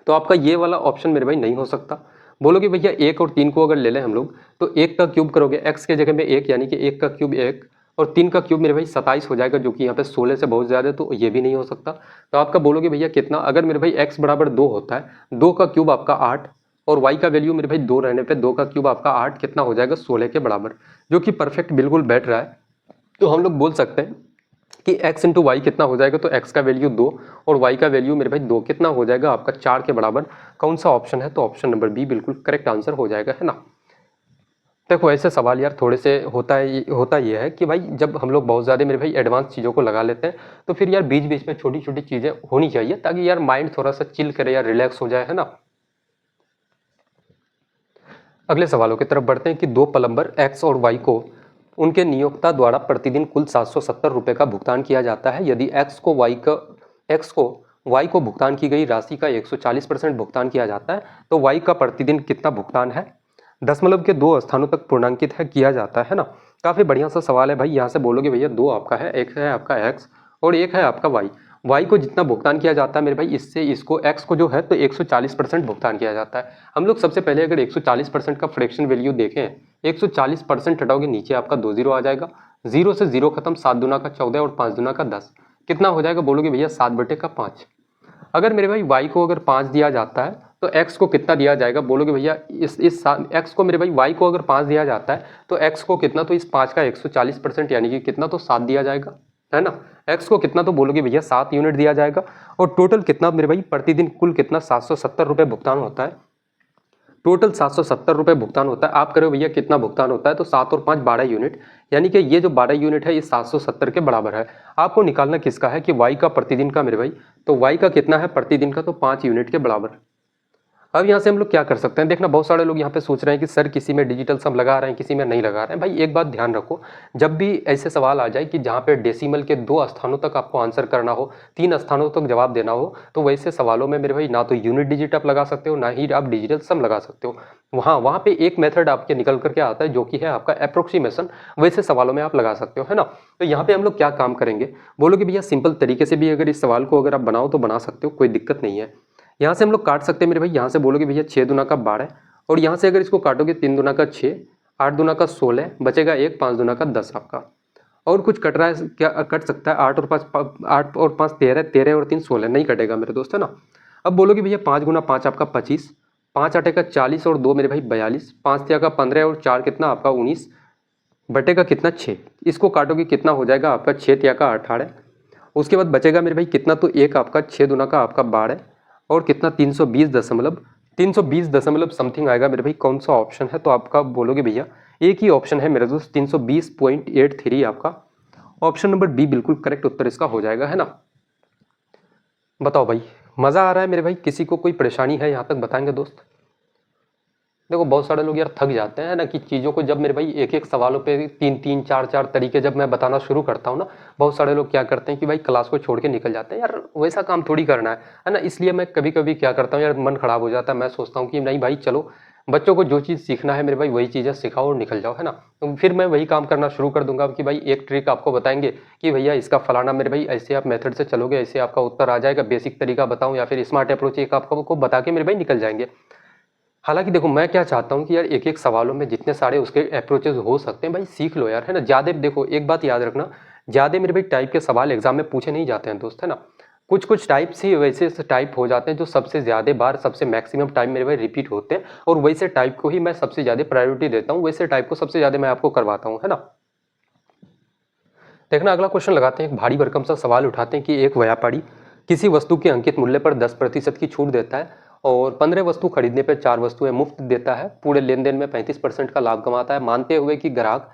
तो आपका ये वाला ऑप्शन मेरे भाई नहीं हो सकता। बोलोगे भैया 1 और 3 को अगर ले लें हम लोग तो 1 का क्यूब करोगे x के जगह में 1, यानी कि 1 का क्यूब 1, और 3 का क्यूब मेरे भाई 27 हो जाएगा, जो कि यहाँ पे 16 से बहुत ज़्यादा है, तो ये भी नहीं हो सकता। तो आपका बोलोगे भैया कितना, अगर मेरे भाई x बराबर 2 होता है, 2 का क्यूब आपका 8, और y का वैल्यू मेरे भाई 2 रहने पे 2 का क्यूब आपका 8 कितना हो जाएगा 16 के बराबर, जो कि परफेक्ट बिल्कुल बैठ रहा है। तो हम लोग बोल सकते हैं कि x इंटू वाई कितना हो जाएगा, तो x का वैल्यू 2 और y का वैल्यू मेरे भाई 2 कितना हो जाएगा आपका 4 के बराबर। कौन सा ऑप्शन है, तो ऑप्शन नंबर बी बिल्कुल करेक्ट आंसर हो जाएगा, है ना। देखो ऐसे सवाल यार थोड़े से होता ये है कि भाई जब हम लोग बहुत ज़्यादा मेरे भाई एडवांस चीज़ों को लगा लेते हैं तो फिर यार बीच बीच में छोटी छोटी चीज़ें होनी चाहिए, ताकि यार माइंड थोड़ा सा चिल करे या रिलैक्स हो जाए, है ना। अगले सवालों की तरफ बढ़ते हैं कि दो प्लम्बर एक्स और वाई को उनके नियोक्ता द्वारा प्रतिदिन कुल 770 रुपये का भुगतान किया जाता है। यदि एक्स को वाई को भुगतान की गई राशि का 140% भुगतान किया जाता है तो वाई का प्रतिदिन कितना भुगतान है, दशमलव के 2 स्थानों तक पूर्णांकित है किया जाता है ना। काफ़ी बढ़िया सा सवाल है भाई। यहाँ से बोलोगे भैया 2 आपका है, एक है आपका एक्स और एक है आपका वाई। वाई को जितना भुगतान किया जाता है मेरे भाई, इससे इसको एक्स को जो है तो 140% भुगतान किया जाता है। हम लोग सबसे पहले अगर 140% का फ्रैक्शन वैल्यू देखें, 140% हटाओगे नीचे आपका 2 जीरो आ जाएगा, 0 से 0 खत्म, 7 दूना का 14 और 5 दूना का 10, कितना हो जाएगा बोलोगे भैया 7/5। अगर मेरे भाई y को अगर 5 दिया जाता है तो x को कितना दिया जाएगा, बोलोगे भैया इस x को मेरे भाई y को अगर 5 दिया जाता है तो x को कितना, तो इस 5 का 140% यानी कि कितना, तो 7 दिया जाएगा, है ना। x को कितना, तो बोलोगे भैया 7 यूनिट दिया जाएगा, और टोटल कितना मेरे भाई प्रतिदिन कुल कितना 770 रुपये भुगतान होता है। टोटल 770 रुपये भुगतान होता है। आप करो भैया कितना भुगतान होता है, तो 7 और 5 12 यूनिट, यानी कि ये जो 12 यूनिट है ये 770 के बराबर है। आपको निकालना किसका है कि y का प्रतिदिन का मेरे भाई, तो y का कितना है प्रतिदिन का, तो 5 यूनिट के बराबर। अब यहाँ से हम लोग क्या कर सकते हैं, देखना बहुत सारे लोग यहाँ पे सोच रहे हैं कि सर किसी में डिजिटल सम लगा रहे हैं किसी में नहीं लगा रहे हैं। भाई एक बात ध्यान रखो, जब भी ऐसे सवाल आ जाए कि जहाँ पे डेसिमल के 2 स्थानों तक आपको आंसर करना हो, 3 स्थानों तक जवाब देना हो, तो वैसे सवालों में मेरे भाई ना तो यूनिट डिजिट आप लगा सकते हो, ना ही आप डिजिटल सम लगा सकते हो। वहाँ पे एक मेथड आपके निकल करके आता है जो कि है आपका अप्रोक्सीमेशन, वैसे सवालों में आप लगा सकते हो, है ना। तो यहाँ पे हम लोग क्या काम करेंगे, बोलोगे भैया सिंपल तरीके से भी अगर इस सवाल को अगर आप बनाओ तो बना सकते हो, कोई दिक्कत नहीं है। यहाँ से हम लोग काट सकते हैं मेरे भाई, यहाँ से बोलोगे भैया 6 दूना का 12, और यहाँ से अगर इसको काटोगे 3 दूना का 6, 8 दूना का 16, बचेगा 1, 5 दूना का 10 आपका। और कुछ कट रहा है क्या, कट सकता है 8 और 5 13, 13 और 3 16, नहीं कटेगा मेरे दोस्त, है ना। अब बोलोगे भैया 5 गुना 5 आपका 25, 5 8 का 40 और 2 मेरे भाई 42, 5 3 का 15 और 4 कितना आपका 19, बटेगा कितना 6, इसको काटोगे कितना हो जाएगा आपका 6 3 का 18। उसके बाद बचेगा मेरे भाई कितना, तो एक आपका 6 दूना का आपका 12 और कितना 320 दशमलव समथिंग आएगा मेरे भाई। कौन सा ऑप्शन है, तो आपका बोलोगे भैया एक ही ऑप्शन है मेरे दोस्त, 320.83 आपका ऑप्शन नंबर बी बिल्कुल करेक्ट उत्तर इसका हो जाएगा, है ना। बताओ भाई मज़ा आ रहा है मेरे भाई, किसी को कोई परेशानी है यहाँ तक बताएंगे दोस्त। देखो बहुत सारे लोग यार थक जाते हैं ना कि चीज़ों को जब मेरे भाई एक एक सवालों पे 3 4 तरीके जब मैं बताना शुरू करता हूँ ना, बहुत सारे लोग क्या करते हैं कि भाई क्लास को छोड़ के निकल जाते हैं। यार वैसा काम थोड़ी करना है ना। इसलिए मैं कभी कभी क्या करता हूँ यार, मन खराब हो जाता है, मैं सोचता हूँ कि नहीं भाई चलो बच्चों को जो चीज़ सीखना है मेरे भाई वही चीज़ें सिखाओ और निकल जाओ, है ना। तो फिर मैं वही काम करना शुरू कर दूंगा कि भाई एक ट्रिक आपको बताएंगे कि भैया इसका फलाना मेरे भाई ऐसे आप मेथड से चलोगे ऐसे आपका उत्तर आ जाएगा, बेसिक तरीका बताऊँ या फिर स्मार्ट अप्रोच एक आपको बता के मेरे भाई निकल जाएंगे। हालांकि देखो मैं क्या चाहता हूँ कि यार एक एक सवालों में जितने सारे उसके अप्रोचेस हो सकते हैं भाई सीख लो यार, है ना। ज़्यादा देखो एक बात याद रखना, ज़्यादा मेरे भाई टाइप के सवाल एग्जाम में पूछे नहीं जाते हैं दोस्त, है ना। कुछ कुछ टाइप्स ही वैसे टाइप हो जाते हैं जो सबसे ज़्यादा बार सबसे मैक्सिमम टाइम मेरे भाई रिपीट होते हैं, और वैसे टाइप को ही मैं सबसे ज़्यादा प्रायोरिटी देता हूँ, वैसे टाइप को सबसे ज़्यादा मैं आपको करवाता हूँ, है ना। देखना अगला क्वेश्चन लगाते हैं, एक भारी भरकम सा सवाल उठाते हैं कि एक व्यापारी किसी वस्तु के अंकित मूल्य पर 10% की छूट देता है और 15 वस्तु खरीदने पर 4 वस्तुएं मुफ्त देता है, पूरे लेन देन में 35% का लाभ कमाता है, मानते हुए कि ग्राहक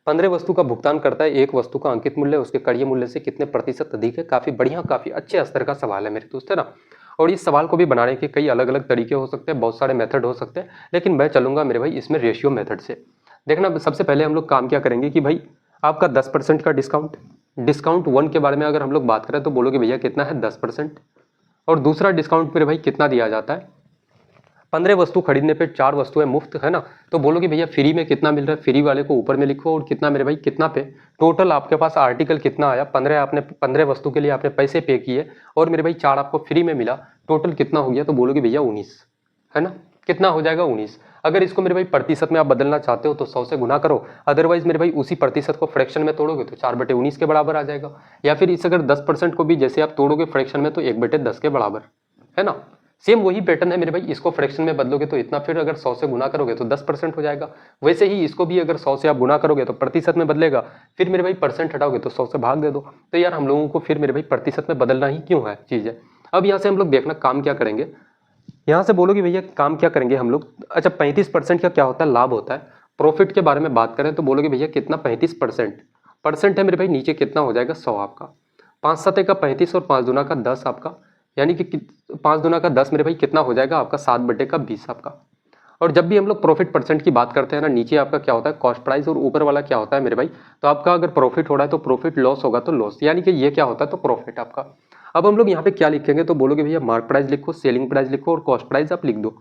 15 वस्तु का भुगतान करता है, एक वस्तु का अंकित मूल्य उसके कड़िए मूल्य से कितने प्रतिशत अधिक है। काफी बढ़िया काफी अच्छे स्तर का सवाल है मेरे दोस्त, है ना। और इस सवाल को भी बनाने के कई अलग अलग तरीके हो सकते हैं, बहुत सारे मेथड हो सकते हैं, लेकिन मैं चलूंगा मेरे भाई इसमें रेशियो मेथड से। देखना सबसे पहले हम लोग काम क्या करेंगे कि भाई आपका 10% का डिस्काउंट, डिस्काउंट 1 के बारे में अगर हम लोग बात करें तो बोलोगे भैया कितना है 10%। और दूसरा डिस्काउंट मेरे भाई कितना दिया जाता है, 15 वस्तु खरीदने पे 4 वस्तुएं मुफ्त, है ना। तो बोलोगे भैया फ्री में कितना मिल रहा है, फ्री वाले को ऊपर में लिखो और कितना मेरे भाई कितना पे, टोटल आपके पास आर्टिकल कितना आया, 15 आपने 15 वस्तु के लिए आपने पैसे पे किए और मेरे भाई 4 आपको फ्री में मिला, टोटल कितना हो गया, तो बोलोगे भैया 19, है ना। कितना हो जाएगा 19। अगर इसको मेरे भाई प्रतिशत में आप बदलना चाहते हो तो 100 से गुना करो, अदरवाइज मेरे भाई उसी प्रतिशत को फ्रैक्शन में तोड़ोगे तो 4/19 के बराबर आ जाएगा, या फिर इस अगर 10% को भी जैसे आप तोड़ोगे फ्रैक्शन में तो 1/10 के बराबर, है ना। सेम वही पैटर्न है मेरे भाई, इसको फ्रैक्शन में बदलोगे तो इतना, फिर अगर 100 से गुना करोगे तो 10% हो जाएगा। वैसे ही इसको भी अगर 100 से आप गुना करोगे तो प्रतिशत में बदलेगा, फिर मेरे भाई परसेंट हटाओगे तो 100 से भाग दे दो। तो यार हम लोगों को फिर मेरे भाई प्रतिशत में बदलना ही क्यों है चीज़ है। अब यहाँ से हम लोग देखना काम क्या करेंगे, यहाँ से बोलोगे भैया काम क्या करेंगे हम लोग। अच्छा 35% का क्या होता है, लाभ होता है। प्रॉफिट के बारे में बात करें तो बोलोगे भैया कितना 35%, परसेंट है मेरे भाई नीचे कितना हो जाएगा 100 आपका, 5 सते का 35 और 5 दूना का 10 आपका, यानी कि 5 दूना का 10 मेरे भाई कितना हो जाएगा आपका 7/20 आपका। और जब भी हम लोग प्रॉफिट परसेंट की बात करते हैं ना, नीचे आपका क्या होता है कॉस्ट प्राइस और ऊपर वाला क्या होता है मेरे भाई, तो आपका अगर प्रॉफिट हो रहा है तो प्रॉफिट, लॉस होगा तो लॉस, यानी कि ये क्या होता है तो प्रॉफिट आपका। अब हम लोग यहाँ पे क्या लिखेंगे तो बोलोगे भैया मार्क प्राइस लिखो, सेलिंग प्राइस लिखो और कॉस्ट प्राइस आप लिख दो।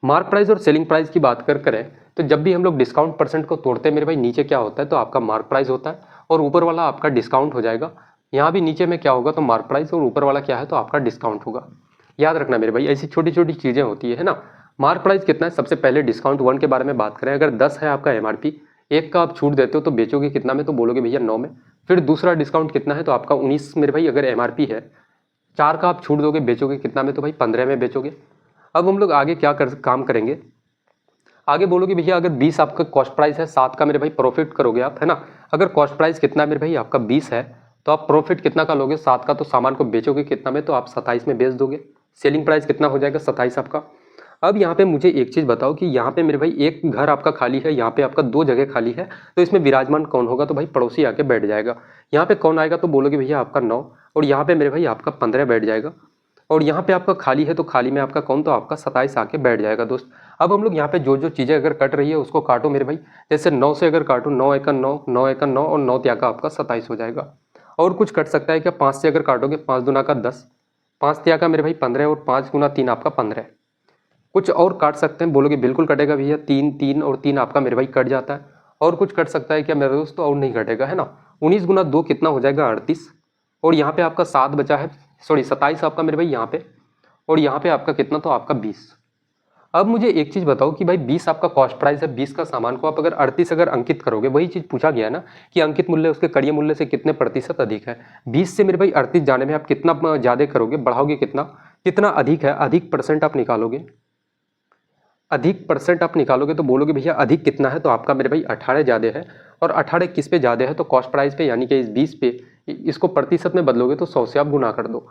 मार्क प्राइस और सेलिंग प्राइस की बात करें तो जब भी हम लोग डिस्काउंट परसेंट को तोड़ते हैं मेरे भाई नीचे क्या होता है तो आपका मार्क प्राइस होता है और ऊपर वाला आपका डिस्काउंट हो जाएगा। यहाँ भी नीचे में क्या होगा तो मार्क प्राइस और ऊपर वाला क्या है तो आपका डिस्काउंट होगा। याद रखना मेरे भाई ऐसी छोटी छोटी चीजें होती है ना। मार्क प्राइस कितना है, सबसे पहले डिस्काउंट 1 के बारे में बात करें, अगर 10 है आपका एमआरपी, 1 का आप छूट देते हो तो बेचोगे कितना में, तो बोलोगे भैया 9 में। फिर दूसरा डिस्काउंट कितना है तो आपका 19 मेरे भाई अगर एमआरपी है, 4 का आप छूट दोगे बेचोगे कितना में, तो भाई 15 में बेचोगे। अब हम लोग आगे क्या काम करेंगे, आगे बोलोगे भैया अगर 20 आपका कॉस्ट प्राइस है, 7 का मेरे भाई प्रॉफिट करोगे आप, है ना। अगर कॉस्ट प्राइस कितना है मेरे भाई आपका 20 है तो आप प्रॉफिट कितना का लोगे 7 का, तो सामान को बेचोगे कितना में, तो आप 27 में बेच दोगे। सेलिंग प्राइस कितना हो जाएगा 27 आपका। अब यहाँ पे मुझे एक चीज बताओ कि यहाँ पे मेरे भाई एक घर आपका खाली है, यहाँ पे आपका 2 जगह खाली है, तो इसमें विराजमान कौन होगा, तो भाई पड़ोसी आके बैठ जाएगा। यहाँ पे कौन आएगा तो बोलोगे भैया आपका 9, और यहाँ पे मेरे भाई आपका 15 बैठ जाएगा। और यहाँ पे आपका खाली है तो खाली में आपका कौन, तो आपका 27 आके बैठ जाएगा दोस्त। अब हम लोग यहाँ पे जो जो चीज़ें अगर कट रही है उसको काटो मेरे भाई, जैसे 9 से अगर काटो 9 एका 9, 9 एका 9 और 9 त्यागा आपका 27 हो जाएगा। और कुछ कट सकता है क्या, 5 से अगर काटोगे 5 दूना का 10, 5 त्यागा मेरे भाई 15 और 5 गुना 3 आपका 15। कुछ और काट सकते हैं, बोलोगे बिल्कुल कटेगा भैया, 3 3 और 3 आपका मेरे भाई कट जाता है। और कुछ कट सकता है क्या मेरे दोस्त, तो और नहीं कटेगा, है ना। 19 गुना 2 कितना हो जाएगा 38, और यहाँ पे आपका 7 बचा है, सॉरी 27 आपका मेरे भाई यहाँ पे, और यहाँ पे आपका कितना तो आपका 20। अब मुझे एक चीज बताओ कि भाई 20 आपका कॉस्ट प्राइस है, 20 का सामान को आप अगर 38 अगर अंकित करोगे, वही चीज पूछा गया ना कि अंकित मूल्य उसके कड़िय मूल्य से कितने प्रतिशत अधिक है। 20 से मेरे भाई 38 जाने में आप कितना ज्यादा करोगे, बढ़ाओगे कितना, कितना अधिक है, अधिक परसेंट आप निकालोगे, अधिक परसेंट आप निकालोगे तो बोलोगे भैया अधिक कितना है, तो आपका मेरे भाई 18 ज्यादा है। और 18 किस पे ज्यादा है, तो कॉस्ट प्राइस पे, यानी कि इस 20 पे। इसको प्रतिशत में बदलोगे तो 100 से आप गुना कर दो,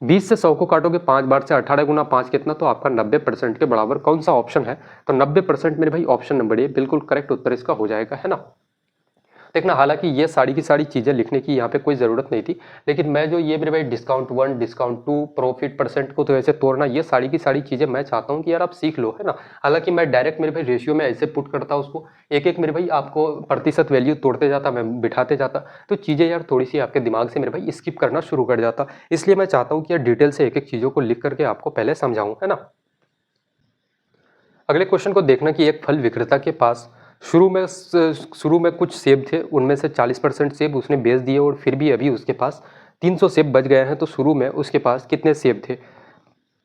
20 से 100 को काटोगे 5 बार से, 18 गुना 5 कितना, तो आपका 90% के बराबर कौन सा ऑप्शन है, तो 90% मेरे भाई ऑप्शन नंबर ए बिल्कुल करेक्ट उत्तर इसका हो जाएगा, है ना। देखना हालांकि ये सारी की सारी चीज़ें लिखने की यहाँ पे कोई ज़रूरत नहीं थी, लेकिन मैं जो ये मेरे भाई डिस्काउंट 1, डिस्काउंट 2, प्रॉफिट परसेंट को तो ऐसे तोड़ना, ये सारी की सारी चीज़ें मैं चाहता हूँ कि यार आप सीख लो, है ना। हालांकि मैं डायरेक्ट मेरे भाई रेशियो में ऐसे पुट करता उसको, एक एक मेरे भाई आपको प्रतिशत वैल्यू तोड़ते जाता, मैं बिठाते जाता, तो चीज़ें यार थोड़ी सी आपके दिमाग से मेरे भाई स्किप करना शुरू कर जाता। इसलिए मैं चाहता हूँ कि यार डिटेल से एक एक चीज़ों को लिख करके आपको पहले समझाऊँ, है ना। अगले क्वेश्चन को देखना कि एक फल विक्रेता के पास शुरू में कुछ सेब थे, उनमें से 40% सेब उसने बेच दिए और फिर भी अभी उसके पास 300 सेब बच गए हैं, तो शुरू में उसके पास कितने सेब थे।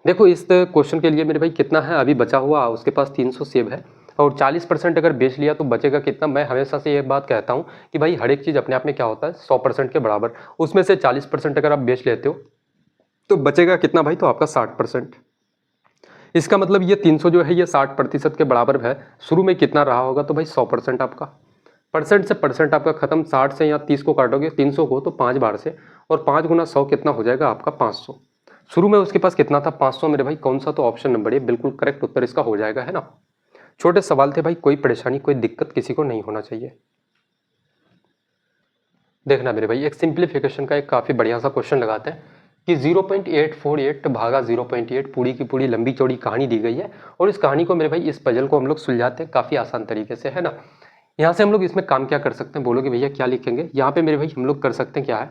देखो इस क्वेश्चन के लिए मेरे भाई कितना है अभी बचा हुआ, उसके पास 300 सेब है और 40% अगर बेच लिया तो बचेगा कितना। मैं हमेशा से ये बात कहता हूँ कि भाई हर एक चीज़ अपने आप में क्या होता है 100% के बराबर। उसमें से 40% अगर आप बेच लेते हो तो बचेगा कितना भाई, तो आपका 60%। इसका मतलब ये 300 जो है ये 60% के बराबर है। शुरू में कितना रहा होगा, तो भाई 100% आपका। परसेंट से परसेंट आपका खत्म, 60 से या 30 को काटोगे 300 को तो 5 बार से, और 5 गुना 100 कितना हो जाएगा आपका 500। शुरू में उसके पास कितना था 500 मेरे भाई, कौन सा, तो ऑप्शन नंबर ये बिल्कुल करेक्ट उत्तर इसका हो जाएगा, है ना। छोटे सवाल थे भाई, कोई परेशानी कोई दिक्कत किसी को नहीं होना चाहिए। देखना मेरे भाई, एक सिंप्लीफिकेशन का एक काफ़ी बढ़िया सा क्वेश्चन लगाते हैं कि 0.848 भागा 0.8 पूरी की पूरी लंबी चौड़ी कहानी दी गई है, और इस कहानी को मेरे भाई इस पजल को हम लोग सुलझाते हैं काफ़ी आसान तरीके से, है ना। यहाँ से हम लोग इसमें काम क्या कर सकते हैं, बोलोगे भैया क्या लिखेंगे। यहाँ पे मेरे भाई हम लोग कर सकते हैं क्या है,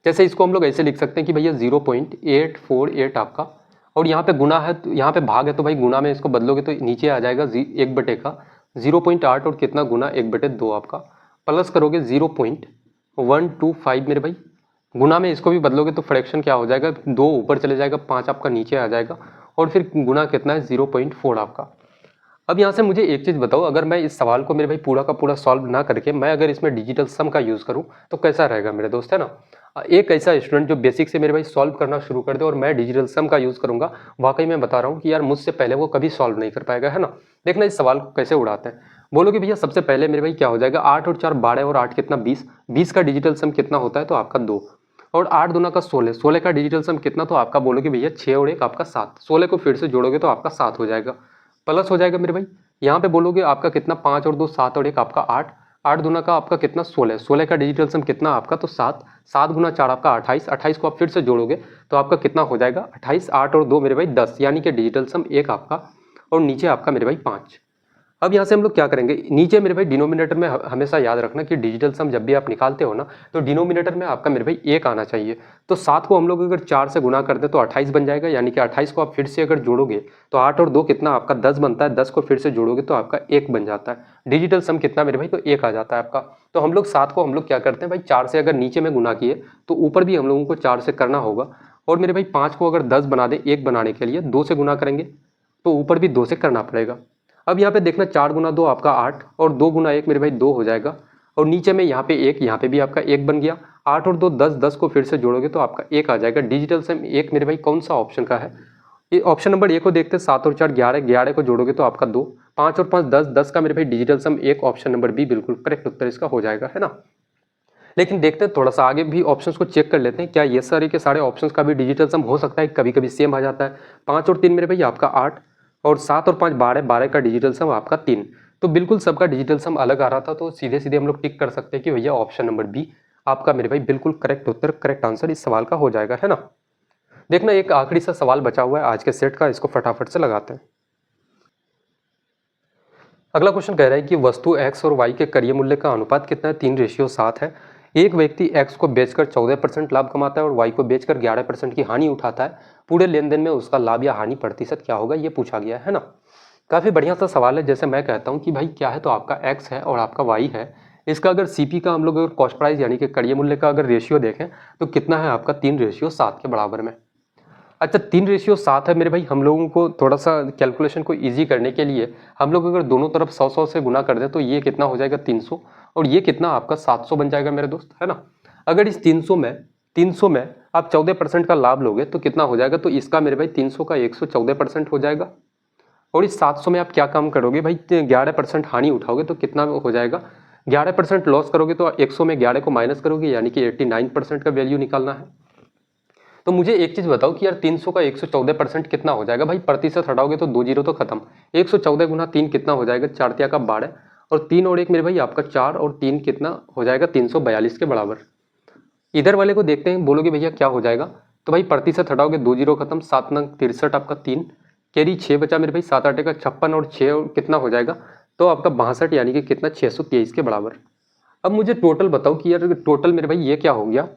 जैसे इसको हम लोग ऐसे लिख सकते हैं कि भैया 0.848 आपका, और यहाँ पे गुना है तो यहाँ पे भाग है तो भाई गुना में इसको बदलोगे तो नीचे आ जाएगा 1 बटे का 0.8 और कितना गुना 1/2 आपका, प्लस करोगे 0.125 मेरे भाई, गुना में इसको भी बदलोगे तो फ्रैक्शन क्या हो जाएगा, 2 ऊपर चले जाएगा, 5 आपका नीचे आ जाएगा, और फिर गुना कितना है 0.4 आपका। अब यहाँ से मुझे एक चीज़ बताओ, अगर मैं इस सवाल को मेरे भाई पूरा का पूरा सॉल्व ना करके मैं अगर इसमें डिजिटल सम का यूज़ करूँ तो कैसा रहेगा मेरे दोस्त, है ना। एक ऐसा स्टूडेंट जो बेसिक से मेरे भाई सॉल्व करना शुरू कर दे और मैं डिजिटल सम का यूज़ करूँगा, वाकई मैं बता रहा हूँ कि यार मुझसे पहले वो कभी सॉल्व नहीं कर पाएगा, है ना। देखना इस सवाल को कैसे उड़ाते हैं। बोलोगे भैया सबसे पहले मेरे भाई क्या हो जाएगा, 8 और 4 12 और 8 कितना 20, 20 का डिजिटल सम कितना होता है तो आपका 2, और 8 दूना का 16, 16 का डिजिटल सम कितना, तो आपका बोलोगे भैया 6 और 1 आपका 7, 16 को फिर से जोड़ोगे तो आपका 7 हो जाएगा, प्लस हो जाएगा मेरे भाई। यहाँ पे बोलोगे आपका कितना 5 और 2 7 और 1 आपका 8, 8 दूना का आपका कितना 16, 16 का डिजिटल सम कितना आपका तो 7, 7 गुना 4 आपका 28, 28 को आप फिर से जोड़ोगे तो आपका कितना हो जाएगा 28, 8 और 2 मेरे भाई 10, यानी कि डिजिटल सम 1 आपका, और नीचे आपका मेरे भाई 5। अब यहाँ से हम लोग क्या करेंगे, नीचे मेरे भाई डिनोमिनेटर में हमेशा याद रखना कि डिजिटल सम जब भी आप निकालते हो ना तो डिनोमिनेटर में आपका मेरे भाई 1 आना चाहिए। तो 7 को हम लोग अगर 4 से गुना कर दें तो 28 बन जाएगा, यानी कि 28 को आप फिर से अगर जोड़ोगे तो 8 और 2 कितना आपका 10 बनता है, 10 को फिर से जोड़ोगे तो आपका 1 बन जाता है। डिजिटल सम कितना मेरे भाई, तो 1 आ जाता है आपका। तो हम लोग 7 को हम लोग क्या करते हैं भाई 4 से अगर नीचे में गुना किए तो ऊपर भी हम लोगों को 4 से करना होगा, और मेरे भाई 5 को अगर 10 बना दे 1 बनाने के लिए 2 से गुना करेंगे तो ऊपर भी 2 से करना पड़ेगा। अब यहाँ पे देखना 4 गुना 2 आपका 8, और 2 गुना 1 मेरे भाई 2 हो जाएगा, और नीचे में यहाँ पे 1, यहाँ पे भी आपका 1 बन गया, 8 और 2 10, 10 को फिर से जोड़ोगे तो आपका 1 आ जाएगा। डिजिटल सम 1 मेरे भाई कौन सा ऑप्शन का है, ये ऑप्शन नंबर 1 को देखते हैं। 7 और 4 11, 11 को जोड़ोगे तो आपका 2, 5 और 5 10, 10 का मेरे भाई डिजिटल सम 1, ऑप्शन नंबर बी बिल्कुल करेक्ट उत्तर इसका हो जाएगा, है ना। लेकिन देखते हैं थोड़ा सा आगे भी ऑप्शंस को चेक कर लेते हैं, क्या ये सारे के सारे ऑप्शंस का भी डिजिटल सम हो सकता है, कभी कभी सेम आ जाता है। 5 और 3 मेरे भाई आपका 8, और 7 और 5 12, 12 का डिजिटल सम आपका 3। तो बिल्कुल सबका डिजिटल सम अलग आ रहा था, तो सीधे सीधे हम लोग टिक कर सकते हैं कि भैया ऑप्शन नंबर बी आपका मेरे भाई बिल्कुल करेक्ट उत्तर, करेक्ट आंसर इस सवाल का हो जाएगा, है ना। देखना एक आखिरी सा सवाल बचा हुआ है आज के सेट का, इसको फटाफट से लगाते हैं। अगला क्वेश्चन कह रहा है कि वस्तु x और y के क्रय मूल्य का अनुपात कितना है, 3:7 है। एक व्यक्ति x को बेचकर 14% लाभ कमाता है और y को बेचकर 11% की हानि उठाता है। पूरे लेन देन में उसका लाभ या हानि प्रतिशत क्या होगा, ये पूछा गया है ना। काफ़ी बढ़िया सा सवाल है। जैसे मैं कहता हूँ कि भाई क्या है, तो आपका x है और आपका y है, इसका अगर CP का हम लोग अगर कॉस्ट प्राइस यानी कि क्रय मूल्य का अगर रेशियो देखें तो कितना है आपका 3:7 के बराबर में। अच्छा 3:7 है मेरे भाई, हम लोगों को थोड़ा सा कैलकुलेशन को इजी करने के लिए हम लोग अगर दोनों तरफ 100 से गुना कर दें तो ये कितना हो जाएगा 300, और ये कितना आपका 700 बन जाएगा मेरे दोस्त, है ना। अगर इस 300 में आप 14% का लाभ लोगे तो कितना हो जाएगा, तो इसका मेरे भाई 300 का 114% हो जाएगा। और इस 700 में आप क्या काम करोगे भाई, 11% हानि उठाओगे तो कितना हो जाएगा, 11% लॉस करोगे तो 100 में 11 को माइनस करोगे, यानी कि 89% का वैल्यू निकालना है। तो मुझे एक चीज बताओ कि यार 300 का 114% कितना हो जाएगा भाई, प्रतिशत हटाओगे तो 2 जीरो तो खत्म, 114 गुना 3 कितना हो जाएगा, 4 तिया का 12, और 3 और 1 मेरे भाई आपका 4, और 3 कितना हो जाएगा 342 के बराबर। इधर वाले को देखते हैं, बोलोगे भैया क्या हो जाएगा, तो भाई प्रतिशत हटाओगे 2 जीरो खत्म, 7 नंग 63 आपका 3, कैरी 6 बचा मेरे भाई, 7 8 का 56, और 6 और कितना हो जाएगा तो आपका 62, यानी कि कितना 623 के बराबर। अब मुझे टोटल बताओ कि यार टोटल मेरे भाई ये क्या हो गया,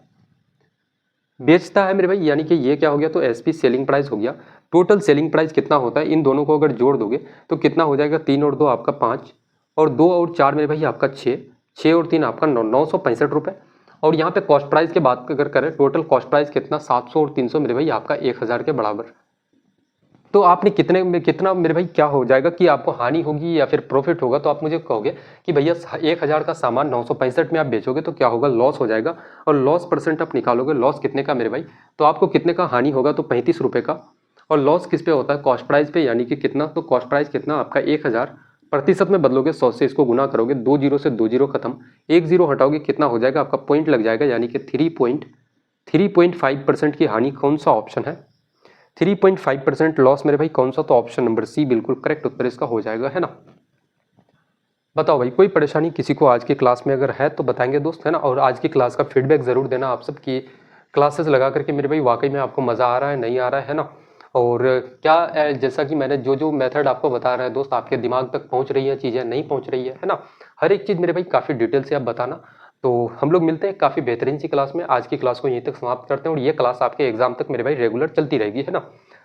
बेचता है मेरे भाई, यानी कि ये क्या हो गया, तो एसपी सेलिंग प्राइस हो गया। टोटल सेलिंग प्राइस कितना होता है, इन दोनों को अगर जोड़ दोगे तो कितना हो जाएगा, 3 और 2 आपका 5, और 2 और 4 मेरे भाई आपका 6, 6 और 3 आपका 965 रुपये। और यहाँ पे कॉस्ट प्राइस की बात अगर करें, टोटल कॉस्ट प्राइस कितना 700 और 300 मेरे भाई आपका 1000 के बराबर। तो आपने कितने में कितना मेरे भाई क्या हो जाएगा कि आपको हानि होगी या फिर प्रॉफिट होगा, तो आप मुझे कहोगे कि भैया 1000 का सामान 965 में आप बेचोगे तो क्या होगा, लॉस हो जाएगा। और लॉस परसेंट आप निकालोगे, लॉस कितने का मेरे भाई, तो आपको कितने का हानि होगा, तो 35 रुपये का। और लॉस किस पे होता है, कॉस्ट प्राइस पे, यानी कि कितना, तो कॉस्ट प्राइस कितना आपका 1000, प्रतिशत में बदलोगे 100 से, इसको गुना करोगे, 2 जीरो से 2 जीरो खत्म, 1 जीरो हटाओगे कितना हो जाएगा आपका, पॉइंट लग जाएगा, यानी कि 3.5% की हानि। कौन सा ऑप्शन है, 3.5% लॉस मेरे भाई, कौन सा, तो ऑप्शन नंबर सी बिल्कुल करेक्ट उत्तर इसका हो जाएगा, है ना। बताओ भाई, कोई परेशानी किसी को आज की क्लास में अगर है तो बताएंगे दोस्त, है ना। और आज की क्लास का फीडबैक जरूर देना आप सब की क्लासेस लगा करके मेरे भाई वाकई में आपको मज़ा आ रहा है, नहीं आ रहा है ना। और क्या जैसा कि मैंने जो जो मेथड आपको बता रहा है दोस्त, आपके दिमाग तक पहुंच रही है चीज़ें, नहीं पहुंच रही है ना। हर एक चीज़ मेरे भाई काफ़ी डिटेल से आप बताना। तो हम लोग मिलते हैं काफ़ी बेहतरीन सी क्लास में। आज की क्लास को यहीं तक समाप्त करते हैं, और ये क्लास आपके एग्जाम तक मेरे भाई रेगुलर चलती रहेगी, है ना।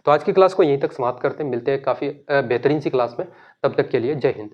तो आज की क्लास को यहीं तक समाप्त करते हैं, मिलते हैं काफ़ी बेहतरीन सी क्लास में। तब तक के लिए जय हिंद।